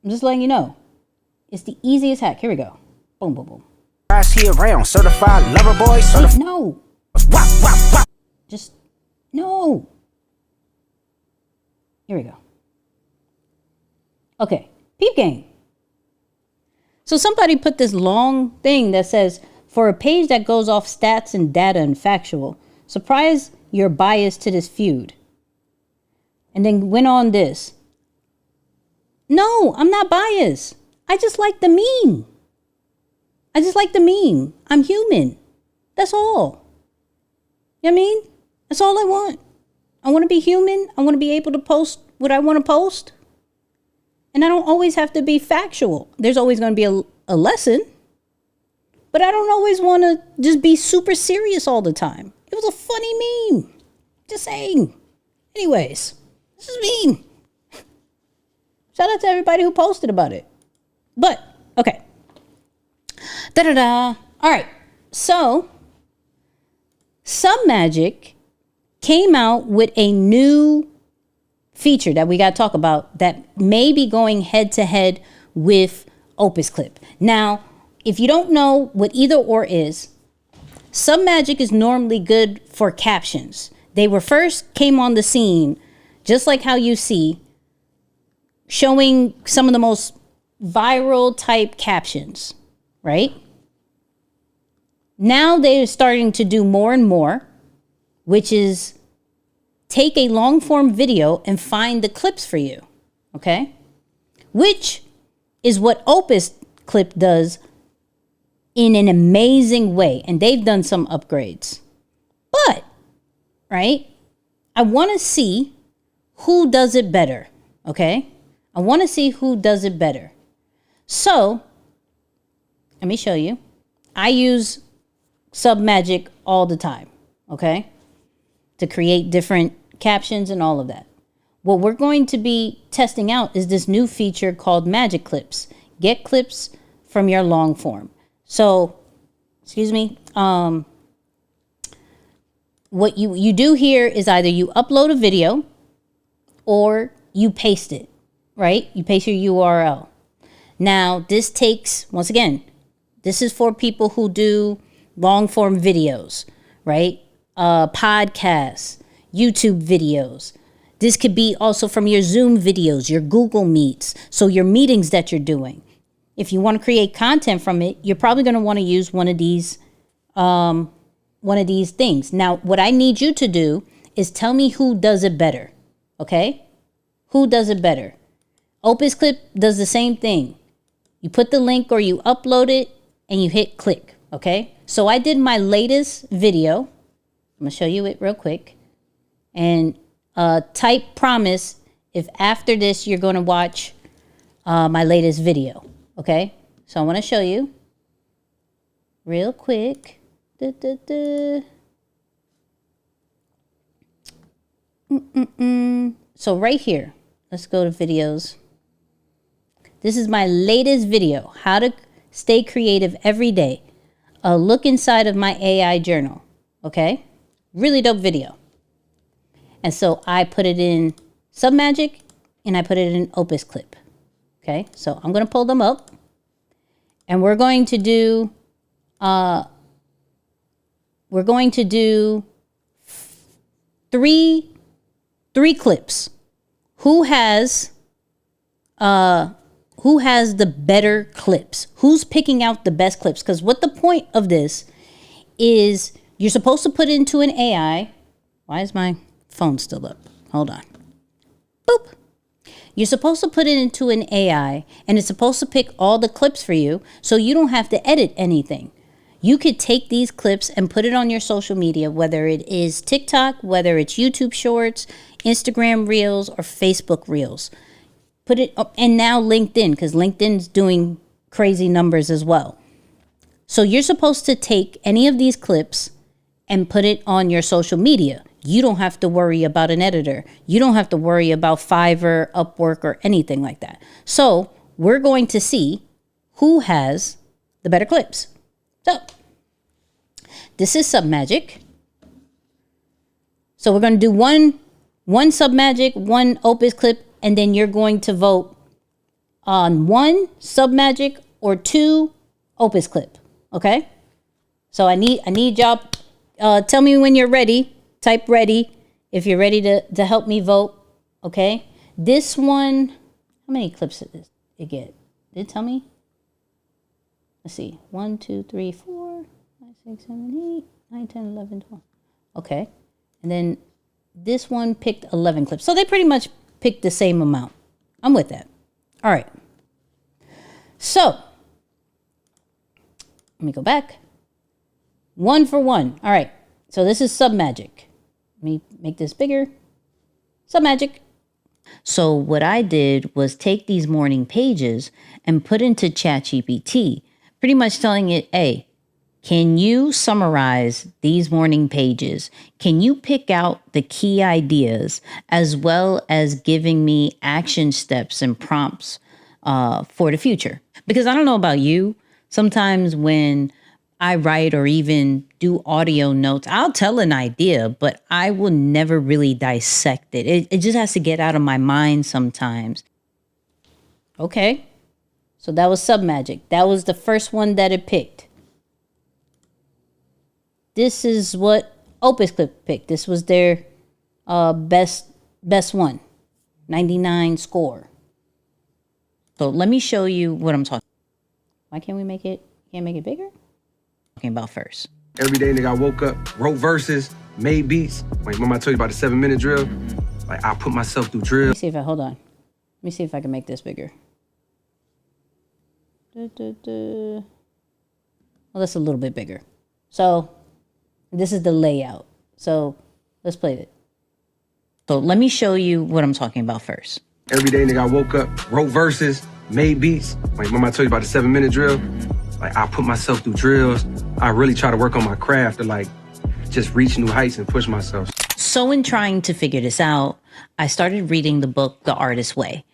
I'm just letting you know. It's the easiest hack. Here we go. Boom, boom, boom. Here around, certified lover boy. Wait, no. Just, no. Here we go. Okay. Peep game. So somebody put this long thing that says, for a page that goes off stats and data and factual, surprise your bias to this feud. And then went on this. No, I'm not biased. I just like the meme. I'm human. That's all. You know what I mean? That's all I want. I want to be human. I want to be able to post what I want to post. And I don't always have to be factual. There's always going to be a lesson. But I don't always want to just be super serious all the time. It was a funny meme. Just saying. Anyways, this is me. Shout out to everybody who posted about it. But, okay. All right. So, Submagic came out with a new feature that we got to talk about that may be going head to head with Opus Clip. Now, if you don't know what either or is, Submagic is normally good for captions. They were first came on the scene, just like how you see, showing some of the most viral type captions, right? Now they're starting to do more and more, which is take a long form video and find the clips for you, okay? Which is what Opus Clip does in an amazing way. And they've done some upgrades. But, right, I want to see who does it better, okay? I want to see who does it better. So, let me show you. I use Submagic all the time, okay? to create different captions and all of that. What we're going to be testing out is this new feature called Magic Clips. Get clips from your long form. So, excuse me, what you do here is either you upload a video or you paste it, right? You paste your URL. Now, this takes, once again, this is for people who do long form videos, right? Podcasts, YouTube videos. This could be also from your Zoom videos, your Google Meets, so your meetings that you're doing. If you want to create content from it, you're probably going to want to use one of these things. Now, what I need you to do is tell me who does it better, okay? Who does it better? Opus Clip does the same thing. You put the link or you upload it and you hit click, okay? So I did my latest video. I'm going to show you it real quick. And type promise if after this you're going to watch my latest video, okay? So I want to show you real quick. So right here, let's go to videos. This is my latest video, how to stay creative every day. A look inside of my AI journal, okay? Really dope video. And so I put it in Submagic and I put it in Opus Clip. Okay, so I'm going to pull them up and we're going to do three clips. Who has the better clips? Who's picking out the best clips? Because what the point of this is, you're supposed to put into an AI. Why is my phone still up? Hold on. Boop. You're supposed to put it into an AI and it's supposed to pick all the clips for you so you don't have to edit anything. You could take these clips and put it on your social media, whether it is TikTok, whether it's YouTube Shorts, Instagram Reels, or Facebook Reels. Put it up, and now LinkedIn, because LinkedIn's doing crazy numbers as well. So you're supposed to take any of these clips and put it on your social media. You don't have to worry about an editor. You don't have to worry about Fiverr, Upwork, or anything like that. So we're going to see who has the better clips. So this is Submagic. So we're going to do one Submagic, one Opus Clip, and then you're going to vote on 1 Submagic or 2 Opus Clip. Okay? So I need y'all, tell me when you're ready. Type ready if you're ready to help me vote. Okay? This one, how many clips did it get? Did it tell me? Let's see. 1, 2, 3, 4, 5, 6, 7, 8, 9, 10, 11, 12. Okay. And then this one picked 11 clips. So they pretty much picked the same amount. I'm with that. All right. So let me go back. 1 for 1. All right. So this is Submagic. Let me make this bigger. Submagic. So what I did was take these morning pages and put into ChatGPT, pretty much telling it, hey, can you summarize these morning pages? Can you pick out the key ideas as well as giving me action steps and prompts for the future? Because I don't know about you, sometimes when I write or even do audio notes, I'll tell an idea, but I will never really dissect it. It just has to get out of my mind sometimes. Okay, so that was Submagic. That was the first one that it picked. This is what Opus Clip picked. This was their best one, 99 score. So let me show you what I'm talking. Why can't we make it? Can't make it bigger? Talking about first. Every day, nigga, I woke up, wrote verses, made beats. Like, remember I told you about the 7-minute drill? Like, I put myself through drill. Let me see if I, hold on. Let me see if I can make this bigger. Well, that's a little bit bigger. So this is the layout. So let's play it. So let me show you what I'm talking about first. Every day, nigga, I woke up, wrote verses, made beats. Like, remember I told you about the 7-minute drill? Like, I put myself through drills. I really try to work on my craft to, like, just reach new heights and push myself. So in trying to figure this out, I started reading the book, The Artist's Way,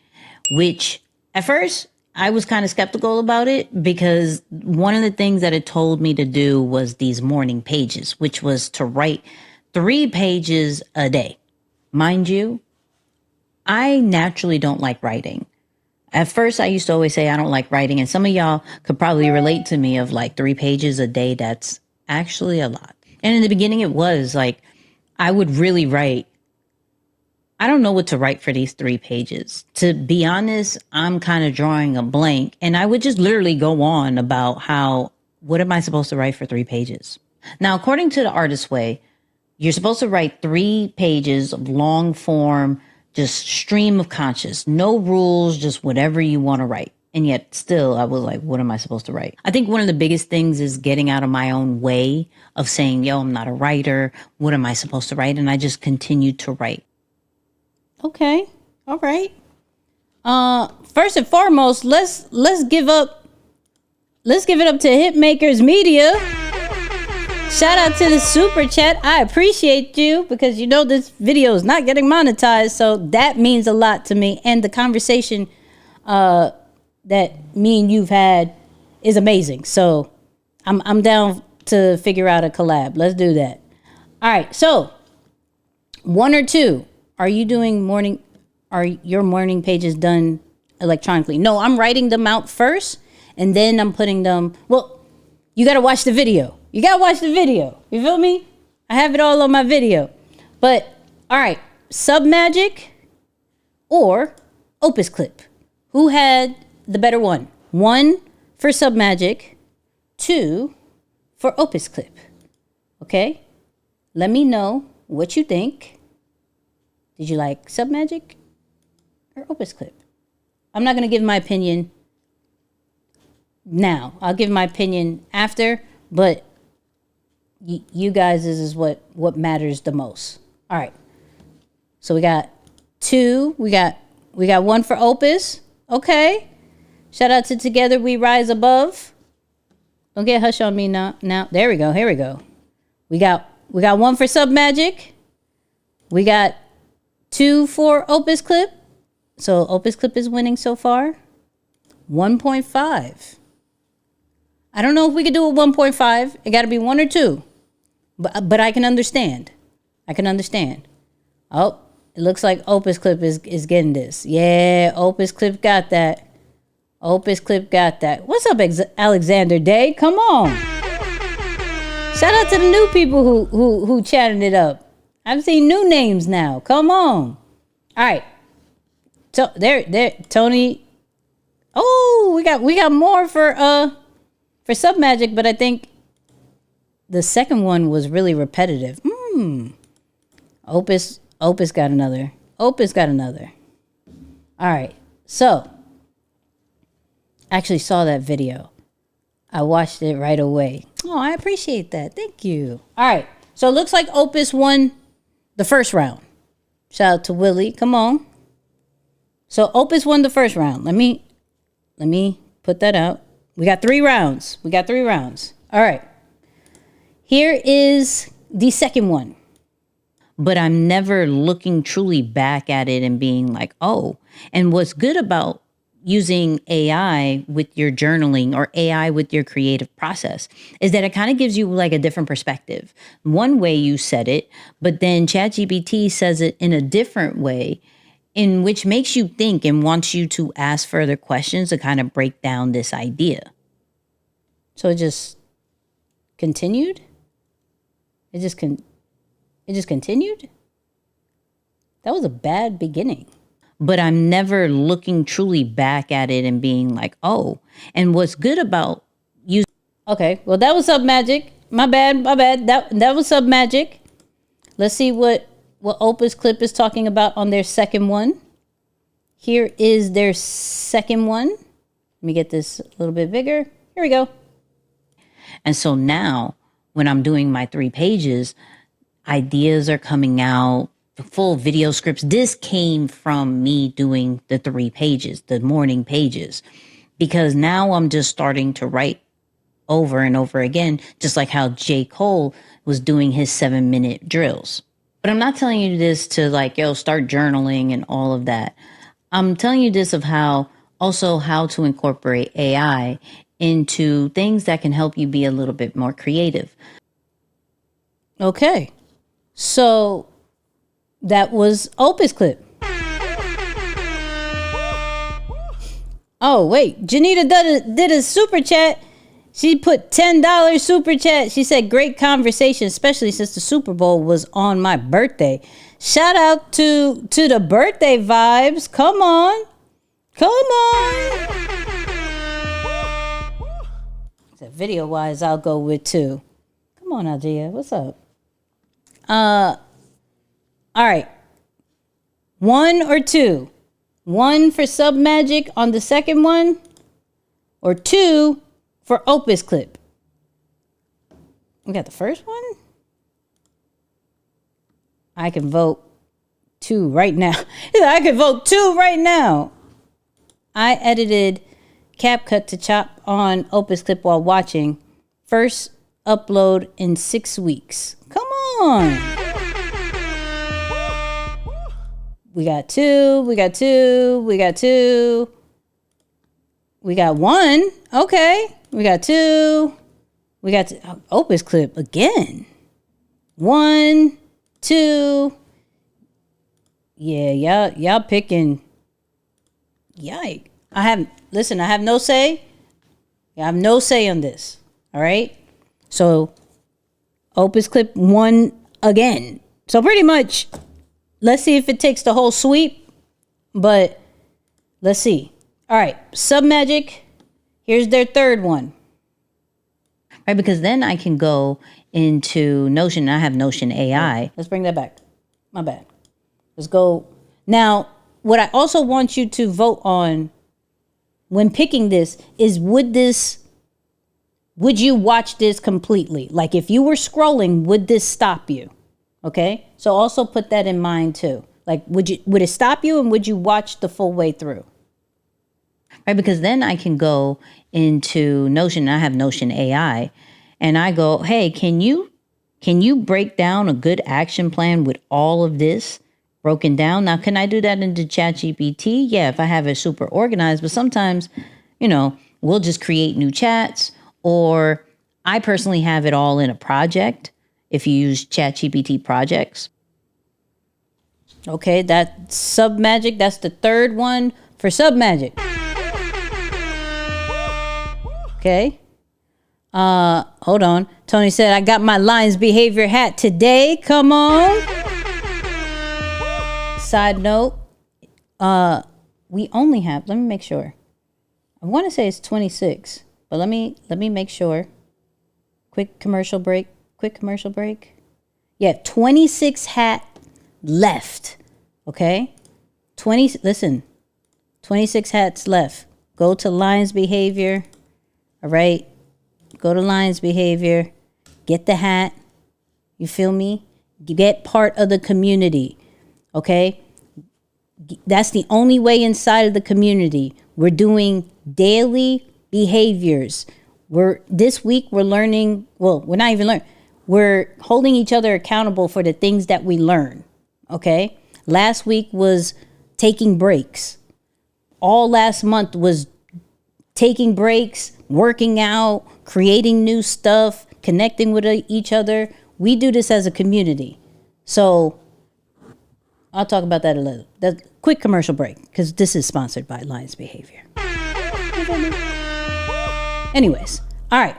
which at first I was kind of skeptical about it because one of the things that it told me to do was these morning pages, which was to write 3 pages a day. Mind you, I naturally don't like writing. At first, I used to always say I don't like writing, and some of y'all could probably relate to me of like 3 pages a day. That's actually a lot. And in the beginning, it was like I would really write. I don't know what to write for these 3 pages. To be honest, I'm kind of drawing a blank, and I would just literally go on about what am I supposed to write for 3 pages? Now, according to The Artist's Way, you're supposed to write 3 pages of long form, just stream of conscious, no rules, just whatever you want to write. And yet still, I was like, what am I supposed to write? I think one of the biggest things is getting out of my own way of saying, yo, I'm not a writer. What am I supposed to write? And I just continued to write. Okay. All right. First and foremost, let's give it up to Hitmakers Media. Shout out to the super chat. I appreciate you because you know this video is not getting monetized, so that means a lot to me. And the conversation that me and you've had is amazing. So I'm down to figure out a collab. Let's do that. All right. So 1 or 2. Are your morning pages done electronically? No, I'm writing them out first and then I'm putting them. Well, you got to watch the video. You got to watch the video. You feel me? I have it all on my video. But all right, Submagic or Opus Clip? Who had the better one? 1 for Submagic, 2 for Opus Clip. Okay? Let me know what you think. Did you like Submagic or Opus Clip? I'm not going to give my opinion now. I'll give my opinion after, but you guys is what matters the most. All right. So we got 2. We got 1 for Opus. Okay. Shout out to Together We Rise Above. Don't get hush on me now. There we go. Here we go. We got 1 for Submagic. We got 2 for Opus Clip. So Opus Clip is winning so far. 1.5. I don't know if we could do a 1.5. It got to be 1 or 2. But I can understand. Oh, it looks like Opus Clip is getting this. Yeah, Opus Clip got that. What's up, Alexander Day? Come on. Shout out to the new people who chatting it up. I've seen new names now. Come on. All right. So there, Tony. Oh, we got more for Submagic, but I think the second one was really repetitive. Opus got another. All right. So, actually saw that video. I watched it right away. Oh, I appreciate that. Thank you. All right. So it looks like Opus won the first round. Shout out to Willie. Come on. So Opus won the first round. Let me put that out. We got 3 rounds. All right. Here is the second one. But I'm never looking truly back at it and being like, oh. And what's good about using AI with your journaling or AI with your creative process is that it kind of gives you like a different perspective. One way you said it, but then ChatGPT says it in a different way, in which makes you think and wants you to ask further questions to kind of break down this idea. So it just continued? It just continued? That was a bad beginning. But I'm never looking truly back at it and being like, oh. And what's good about using... Okay, well, that was Submagic. My bad. That was Submagic. Let's see what Opus Clip is talking about on their second one. Here is their second one. Let me get this a little bit bigger. Here we go. And so now, when I'm doing my 3 pages, ideas are coming out. The full video scripts. This came from me doing the 3 pages, the morning pages, because now I'm just starting to write over and over again, just like how J. Cole was doing his 7-minute drills. But I'm not telling you this to like, yo, start journaling and all of that. I'm telling you this of how to incorporate AI into things that can help you be a little bit more creative. Okay. So that was Opus Clip. Oh, wait. Janita did a super chat. She put $10 super chat. She said, great conversation, especially since the Super Bowl was on my birthday. Shout out to the birthday vibes. Come on. Come on. So video wise, I'll go with 2. Come on, Algia. What's up? All right. 1 or 2? 1 for Submagic on the second one, or 2 for Opus Clip? We got the first one. I can vote 2 right now. I can vote 2 right now. I edited CapCut to chop on Opus Clip while watching. First upload in 6 weeks. Come on. We got 2. We got 2. We got 2. We got 1. Okay. We got 2. We got Opus Clip again. 1, 2. Yeah, y'all picking. Yike. I have no say. I have no say on this. All right. So Opus Clip won again. So pretty much, let's see if it takes the whole sweep. But let's see. All right. Submagic. Here's their third one. Right, because then I can go into Notion. I have Notion AI. Let's bring that back. My bad. Let's go. Now, what I also want you to vote on when picking this is, would you watch this completely? Like if you were scrolling, would this stop you? Okay. So also put that in mind too. Like, would it stop you, and would you watch the full way through? Right, because then I can go into Notion. I have Notion AI, and I go, hey, can you break down a good action plan with all of this broken down? Now, can I do that into ChatGPT? Yeah, if I have it super organized, but sometimes, we'll just create new chats, or I personally have it all in a project if you use ChatGPT projects. Okay, that's Submagic. That's the third one for Submagic. Okay. Hold on. Tony said, I got my Lions behavior hat today. Come on. Side note, we only have, let me make sure. I want to say it's 26, but let me make sure. Quick commercial break. Yeah, 26 hat left. Okay? 26 hats left. Go to Lions behavior. All right. Go to Lions behavior. Get the hat. You feel me? Get part of the community. Okay? That's the only way inside of the community. We're doing daily behaviors. This week we're learning, well, we're not even learning. We're holding each other accountable for the things that we learn. Okay? Last week was taking breaks. All last month was taking breaks, working out, creating new stuff, connecting with each other. We do this as a community. So I'll talk about that a little. That quick commercial break, because this is sponsored by Lions Behavior. Anyways, all right.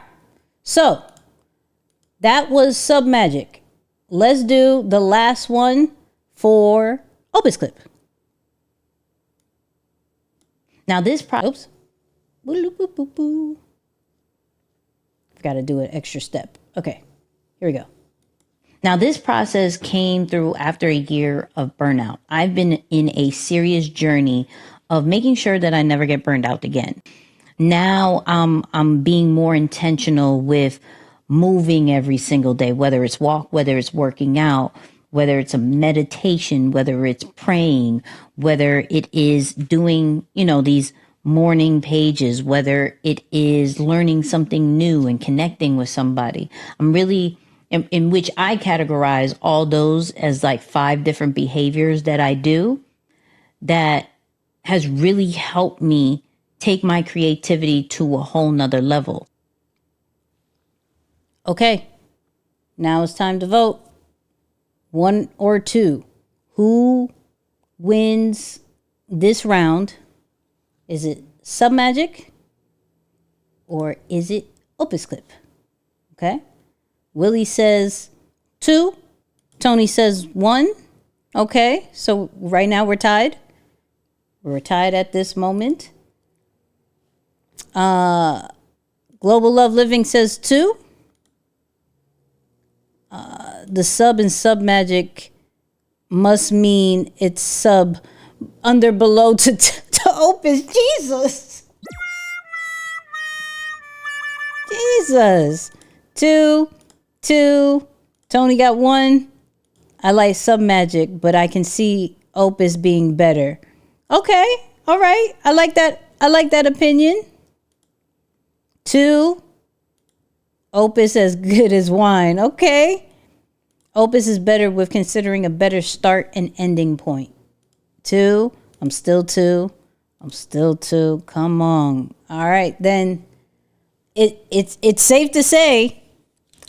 So that was Submagic. Let's do the last one for Opus Clip. Now this oops. Got to do an extra step. Okay, here we go. Now this process came through after a year of burnout. I've been in a serious journey of making sure that I never get burned out again. Now I'm being more intentional with moving every single day, whether it's walk, whether it's working out, whether it's a meditation, whether it's praying, whether it is doing, these morning pages, whether it is learning something new and connecting with somebody. I'm really in which I categorize all those as like 5 different behaviors that I do that has really helped me take my creativity to a whole nother level. Okay, now it's time to vote. 1 or 2. Who wins this round? Is it Submagic or is it Opus Clip? Okay. Willie says 2. Tony says 1. Okay, so right now we're tied. We're tied at this moment. Global Love Living says 2. The sub and Submagic must mean it's sub under below to Opus. Jesus. 2. Tony got 1. I like Submagic, but I can see Opus being better. Okay. All right. I like that opinion. 2. Opus as good as wine. Okay. Opus is better with considering a better start and ending point. 2. I'm still 2. Come on. All right, then it's safe to say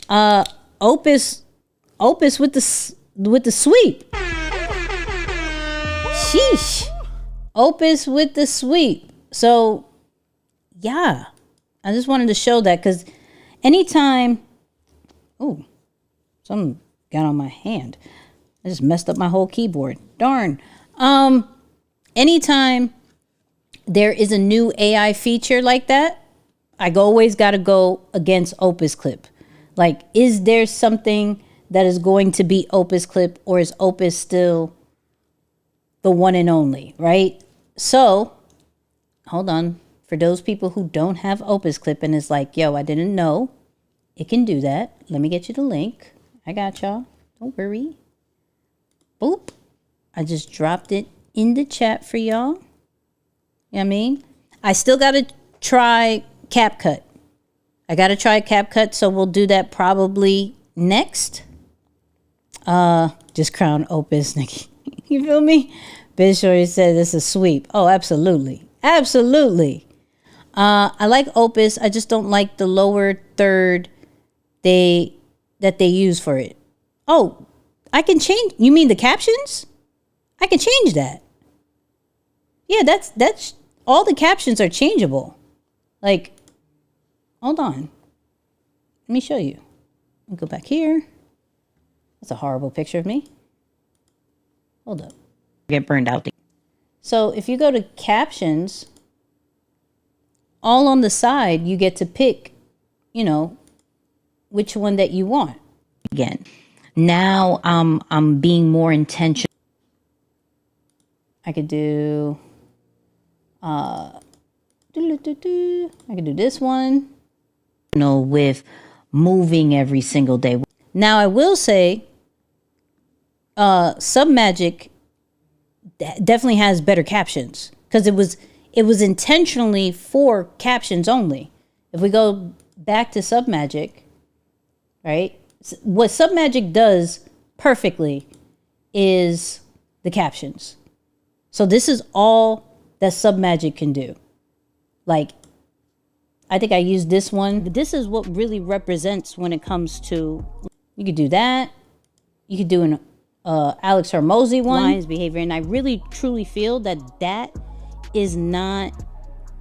Opus with the sweep. Sheesh. Opus with the sweep. So yeah, I just wanted to show that because anytime, oh, something got on my hand. I just messed up my whole keyboard. Darn. Anytime there is a new AI feature like that, I always got to go against Opus Clip. Like, is there something that is going to be Opus Clip, or is Opus still the one and only, right? So, hold on. For those people who don't have Opus Clip and is like, yo, I didn't know it can do that. Let me get you the link. I got y'all. Don't worry. Boop. I just dropped it in the chat for y'all. You know what I mean? I still got to try CapCut. So we'll do that probably next. Just crown Opus, Nicky. You feel me? Biz Shorty said this is sweep. Oh, absolutely. Absolutely. I like Opus. I just don't like the lower third that they use for it. Oh, I can change. You mean the captions? I can change that. Yeah, that's all the captions are changeable. Like, hold on. Let me show you. I'll go back here. That's a horrible picture of me. Hold up. Get burned out. So if you go to captions, all on the side, you get to pick, which one that you want. Again, now I'm being more intentional. I could do, I could do this one, with moving every single day. Now I will say, Submagic definitely has better captions because it was intentionally for captions only. If we go back to Submagic, right? What Submagic does perfectly is the captions. So this is all that Submagic can do. Like, I think I used this one. This is what really represents when it comes to, you could do that. You could do an Alex Hormozy one. Lines behavior. And I really, truly feel that is not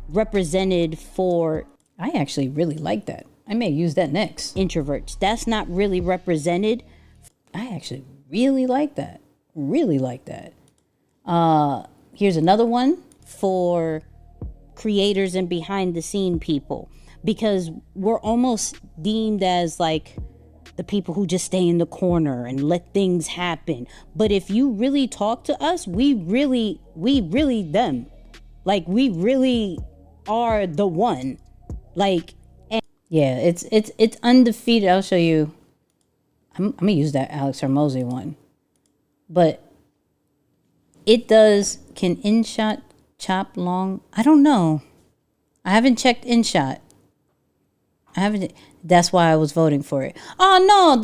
represented for, I actually really like that. I may use that next. Introverts. That's not really represented. I actually really like that. Really like that. Here's another one for creators and behind the scene people, because we're almost deemed as like the people who just stay in the corner and let things happen. But if you really talk to us, we really them. Like, we really are the one. Like, yeah, it's undefeated. I'll show you. I'm gonna use that Alex Hormozy one, but it does. Can InShot chop long? I don't know. I haven't checked InShot. I haven't. That's why I was voting for it. Oh no,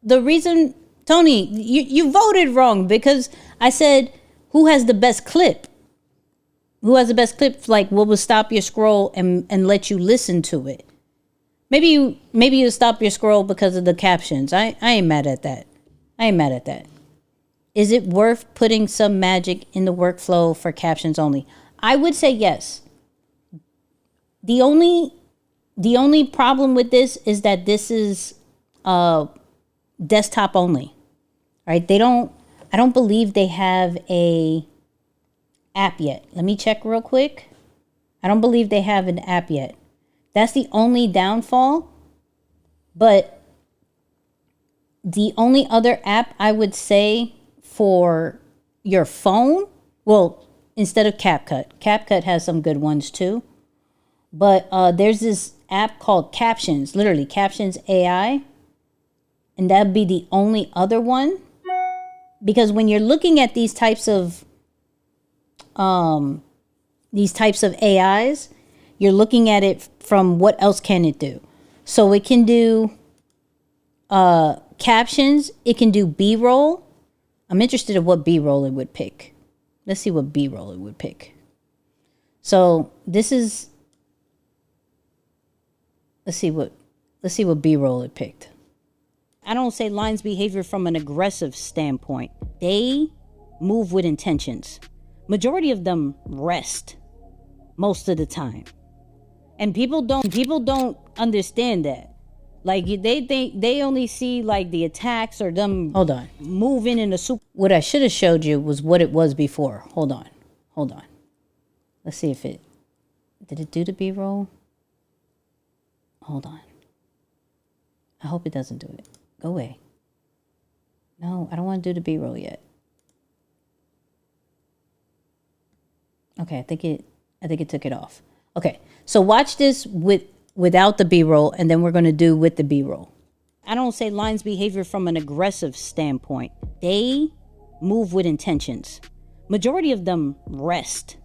the reason, Tony, you voted wrong because I said who has the best clip. Who has the best clip? Like what will stop your scroll and let you listen to it. Maybe you stop your scroll because of the captions. I ain't mad at that. I ain't mad at that. Is it worth putting some magic in the workflow for captions only? I would say yes. The only problem with this is that this is desktop only. Right? I don't believe they have a app yet. Let me check real quick. I don't believe they have an app yet. That's the only downfall. But the only other app I would say for your phone, well, instead of CapCut has some good ones too. But there's this app called Captions, literally Captions AI. And that'd be the only other one. Because when you're looking at these types of AIs, you're looking at it from what else can it do. So it can do captions, it can do B-roll. I'm interested in what B-roll it would pick. Let's see what B-roll it would pick. So this is, let's see what B-roll it picked. I don't say lines behavior from an aggressive standpoint. They move with intentions. Majority of them rest most of the time. And people don't understand that. Like they think they only see like the attacks or them moving in the super. What I should have showed you was what it was before. Hold on. Let's see if did it do the B-roll? Hold on. I hope it doesn't do it. Go away. No, I don't want to do the B-roll yet. Okay, I think it took it off. Okay, so watch this without the B-roll, and then we're going to do with the B-roll. I don't say lines behavior from an aggressive standpoint. They move with intentions. Majority of them rest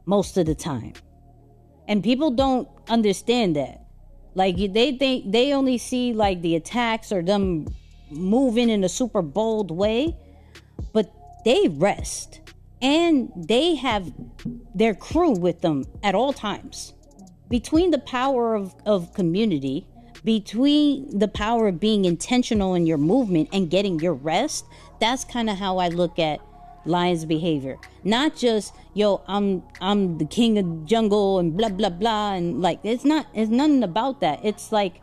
most of the time. And people don't understand that. Like they think they only see like the attacks or them moving in a super bold way, but they rest. And they have their crew with them at all times. Between the power of community, between the power of being intentional in your movement and getting your rest, that's kind of how I look at lion's behavior. Not just, yo, I'm the king of jungle and blah, blah, blah. And like, it's nothing about that. It's like,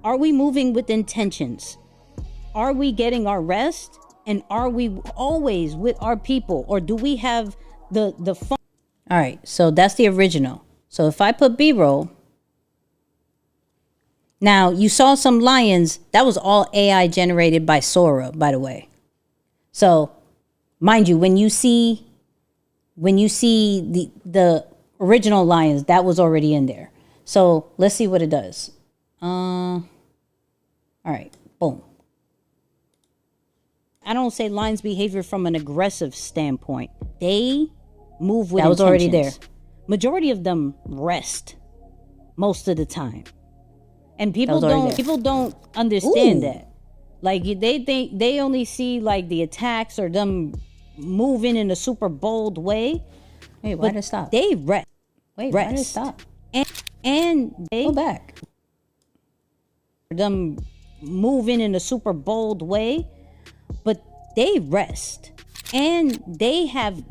are we moving with intentions? Are we getting our rest? And are we always with our people? Or do we have the fun? All right, so that's the original. So if I put B-roll. Now, you saw some lions. That was all AI generated by Sora, by the way. So, mind you, when you see the original lions, that was already in there. So let's see what it does. All right, boom. I don't say lines behavior from an aggressive standpoint. They move with intentions. That was already there. Majority of them rest most of the time. And people don't understand that. Like they think they only see like the attacks or them moving in a super bold way. Wait, why did it stop? They rest. Wait, why did it stop? And they go back. Them moving in a super bold way. But they rest and they have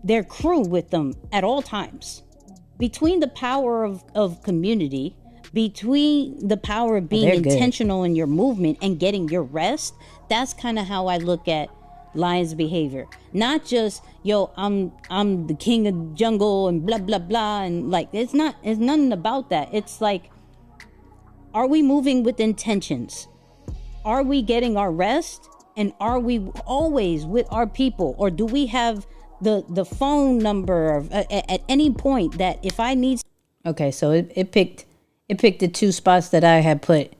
their crew with them at all times. Between the power of community, between the power of being intentional in your movement and getting your rest, that's kind of how I look at lion's behavior. Not just, yo, I'm the king of jungle and blah, blah, blah. And like, it's nothing about that. It's like, are we moving with intentions? Are we getting our rest? And are we always with our people? Or do we have the phone number at any point that if I need... Okay, so it picked the two spots that I had put.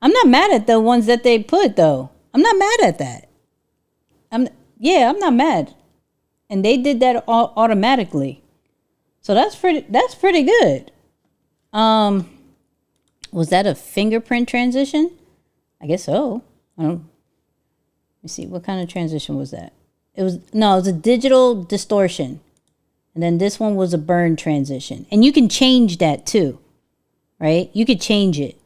I'm not mad at the ones that they put, though. I'm not mad at that. I'm not mad. And they did that automatically. So that's pretty good. Was that a fingerprint transition? I guess so. I don't. Let me see. What kind of transition was that? It was a digital distortion. And then this one was a burn transition. And you can change that too. Right? You could change it.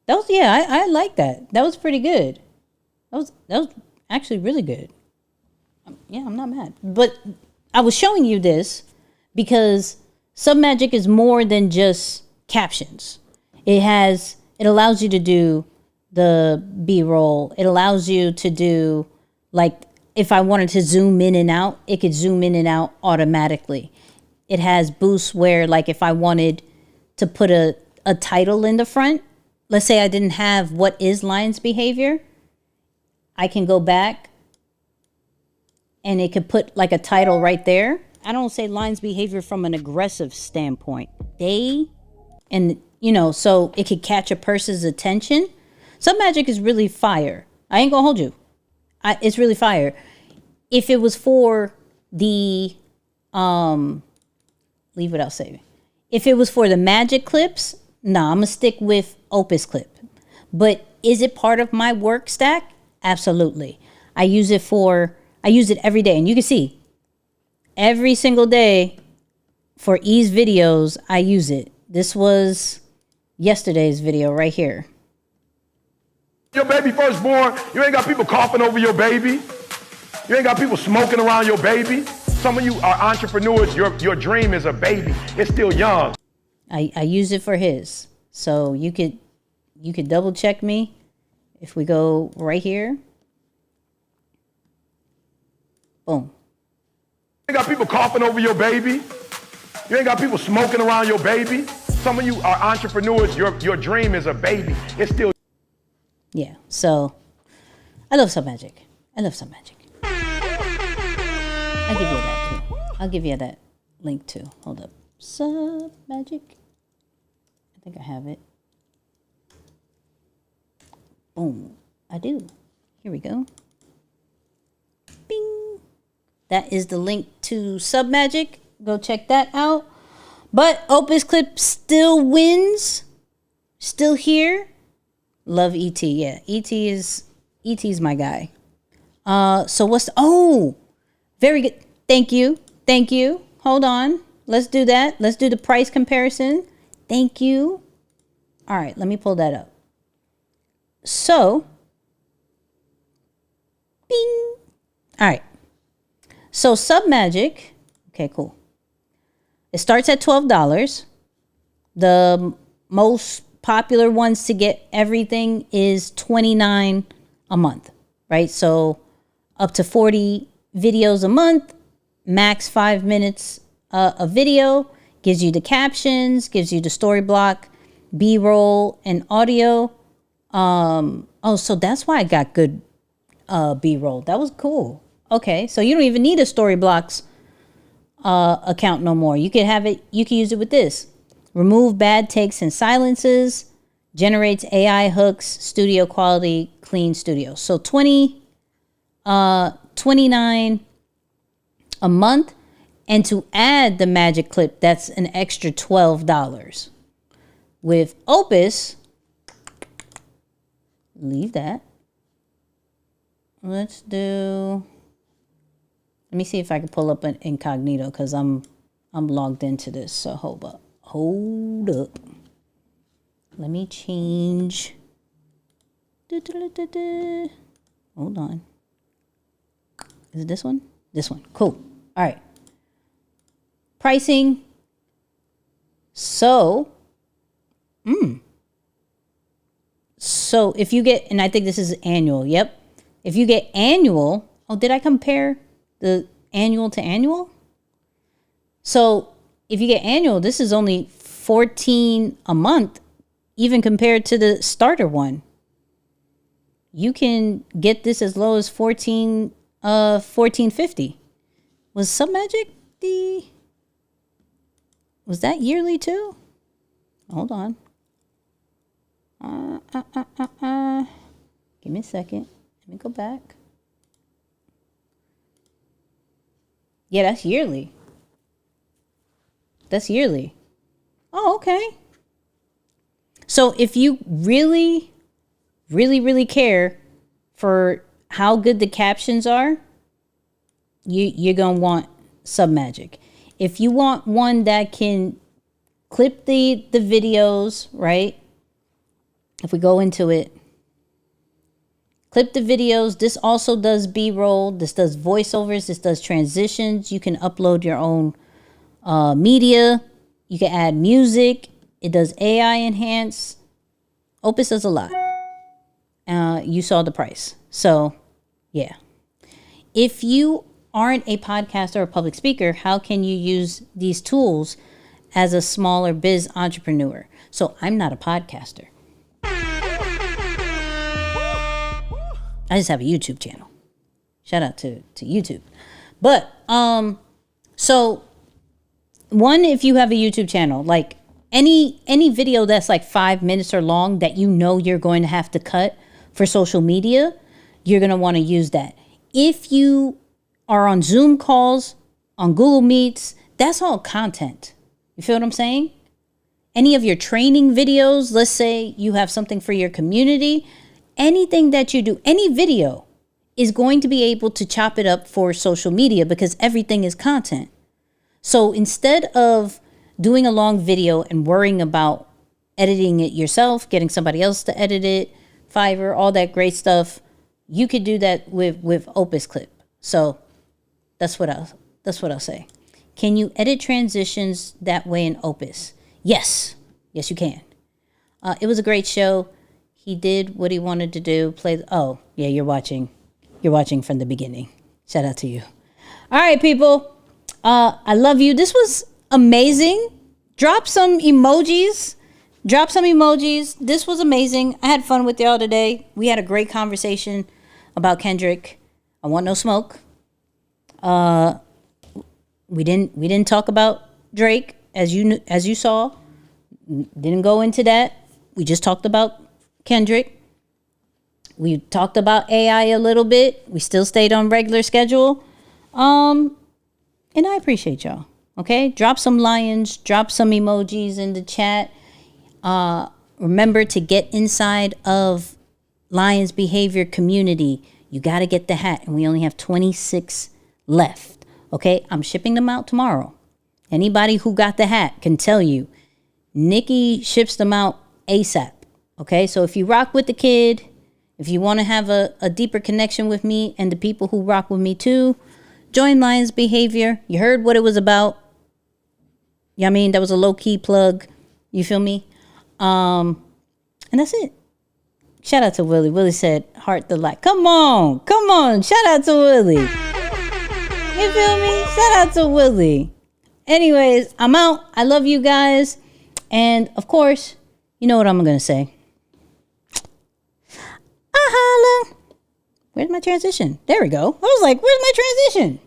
That was, yeah, I like that. That was pretty good. That was actually really good. Yeah, I'm not mad. But I was showing you this because Submagic is more than just captions. It allows you to do the B-roll. It allows you to do, like, if I wanted to zoom in and out, it could zoom in and out automatically. It has boosts where, like, if I wanted to put a title in the front, let's say I didn't have what is Lion's behavior, I can go back and it could put like a title right there. I don't say Lion's behavior from an aggressive standpoint. So it could catch a person's attention. Submagic is really fire. I ain't gonna hold you. It's really fire. If it was for the, leave without saving. If it was for the magic clips, nah, I'm gonna stick with Opus Clip. But is it part of my work stack? Absolutely. I use it every day. And you can see, every single day for E's videos, I use it. This was yesterday's video right here. Your baby firstborn, you ain't got people coughing over your baby. You ain't got people smoking around your baby. Some of you are entrepreneurs. Your dream is a baby. It's still young. I use it for his. So you could double check me if we go right here. Boom. You ain't got people coughing over your baby. You ain't got people smoking around your baby. Some of you are entrepreneurs. Your dream is a baby. It's still. Yeah. So I love Submagic. I'll give you that too. I'll give you that link too. Hold up. Submagic. I think I have it. Boom. I do. Here we go. Bing. That is the link to Submagic. Go check that out. But Opus Clip still wins. Still here. Love ET. Yeah. ET's my guy. So what's very good. Thank you. Hold on. Let's do that. Let's do the price comparison. Thank you. All right, let me pull that up. So, bing. All right. So Submagic, okay, cool. It starts at $12. The most popular ones to get everything is $29 a month, right? So up to 40 videos a month, max 5 minutes a video, gives you the captions, gives you the story block, B-roll, and audio. So that's why I got good B-roll. That was cool. Okay, so you don't even need a story blocks account no more. You can use it with this. Remove bad takes and silences, generates AI hooks, studio quality, clean studio. So $29 a month. And to add the magic clip, that's an extra $12. With Opus, leave that. Let me see if I can pull up an incognito because I'm logged into this. So hold up. Let me change. Hold on. Is it this one? This one. Cool. All right. Pricing. So if you get, and I think this is annual. Yep. If you get annual, did I compare the annual to annual? So if you get annual, this is only $14 a month, even compared to the starter one. You can get this as low as $14.50. Was Submagic was that yearly too? Hold on. Give me a second. Let me go back. Yeah, that's yearly. Oh, okay. So if you really, really, really care for how good the captions are, you're going to want Submagic. If you want one that can clip the videos, right? If we go into it, clip the videos. This also does B-roll. This does voiceovers. This does transitions. You can upload your own media. You can add music. It does AI enhance. Opus does a lot. You saw the price. So, yeah. If you aren't a podcaster or a public speaker, how can you use these tools as a smaller biz entrepreneur? So, I'm not a podcaster. I just have a YouTube channel. Shout out to YouTube. But, so, one, if you have a YouTube channel, like any video that's like 5 minutes or long that you know you're going to have to cut for social media, you're going to want to use that. If you are on Zoom calls, on Google Meets, that's all content. You feel what I'm saying? Any of your training videos, let's say you have something for your community, anything that you do, any video is going to be able to chop it up for social media because everything is content. So instead of doing a long video and worrying about editing it yourself, getting somebody else to edit it, Fiverr, all that great stuff, you could do that with Opus Clip. So that's what I'll say. Can you edit transitions that way in Opus? Yes, you can. It was a great show. He did what he wanted to do. Oh yeah, you're watching from the beginning. Shout out to you. All right, people. I love you. This was amazing. Drop some emojis. This was amazing. I had fun with y'all today. We had a great conversation about Kendrick. I want no smoke. We didn't talk about Drake as you saw. Didn't go into that. We just talked about Kendrick. We talked about AI a little bit. We still stayed on regular schedule. And I appreciate y'all. Okay? Drop some lions, drop some emojis in the chat. Remember to get inside of Lions Behavior Community. You got to get the hat, and we only have 26 left. Okay? I'm shipping them out tomorrow. Anybody who got the hat can tell you, Nicky ships them out ASAP. Okay? So if you rock with the kid, if you want to have a deeper connection with me and the people who rock with me too, join Lions Behavior. You heard what it was about. Yeah, I mean, that was a low-key plug. You feel me? And that's it. Shout out to Willie. Willie said, heart the light. Come on. Shout out to Willie. You feel me? Shout out to Willie. Anyways, I'm out. I love you guys. And, of course, you know what I'm going to say. Holla. Where's my transition? There we go. I was like, where's my transition?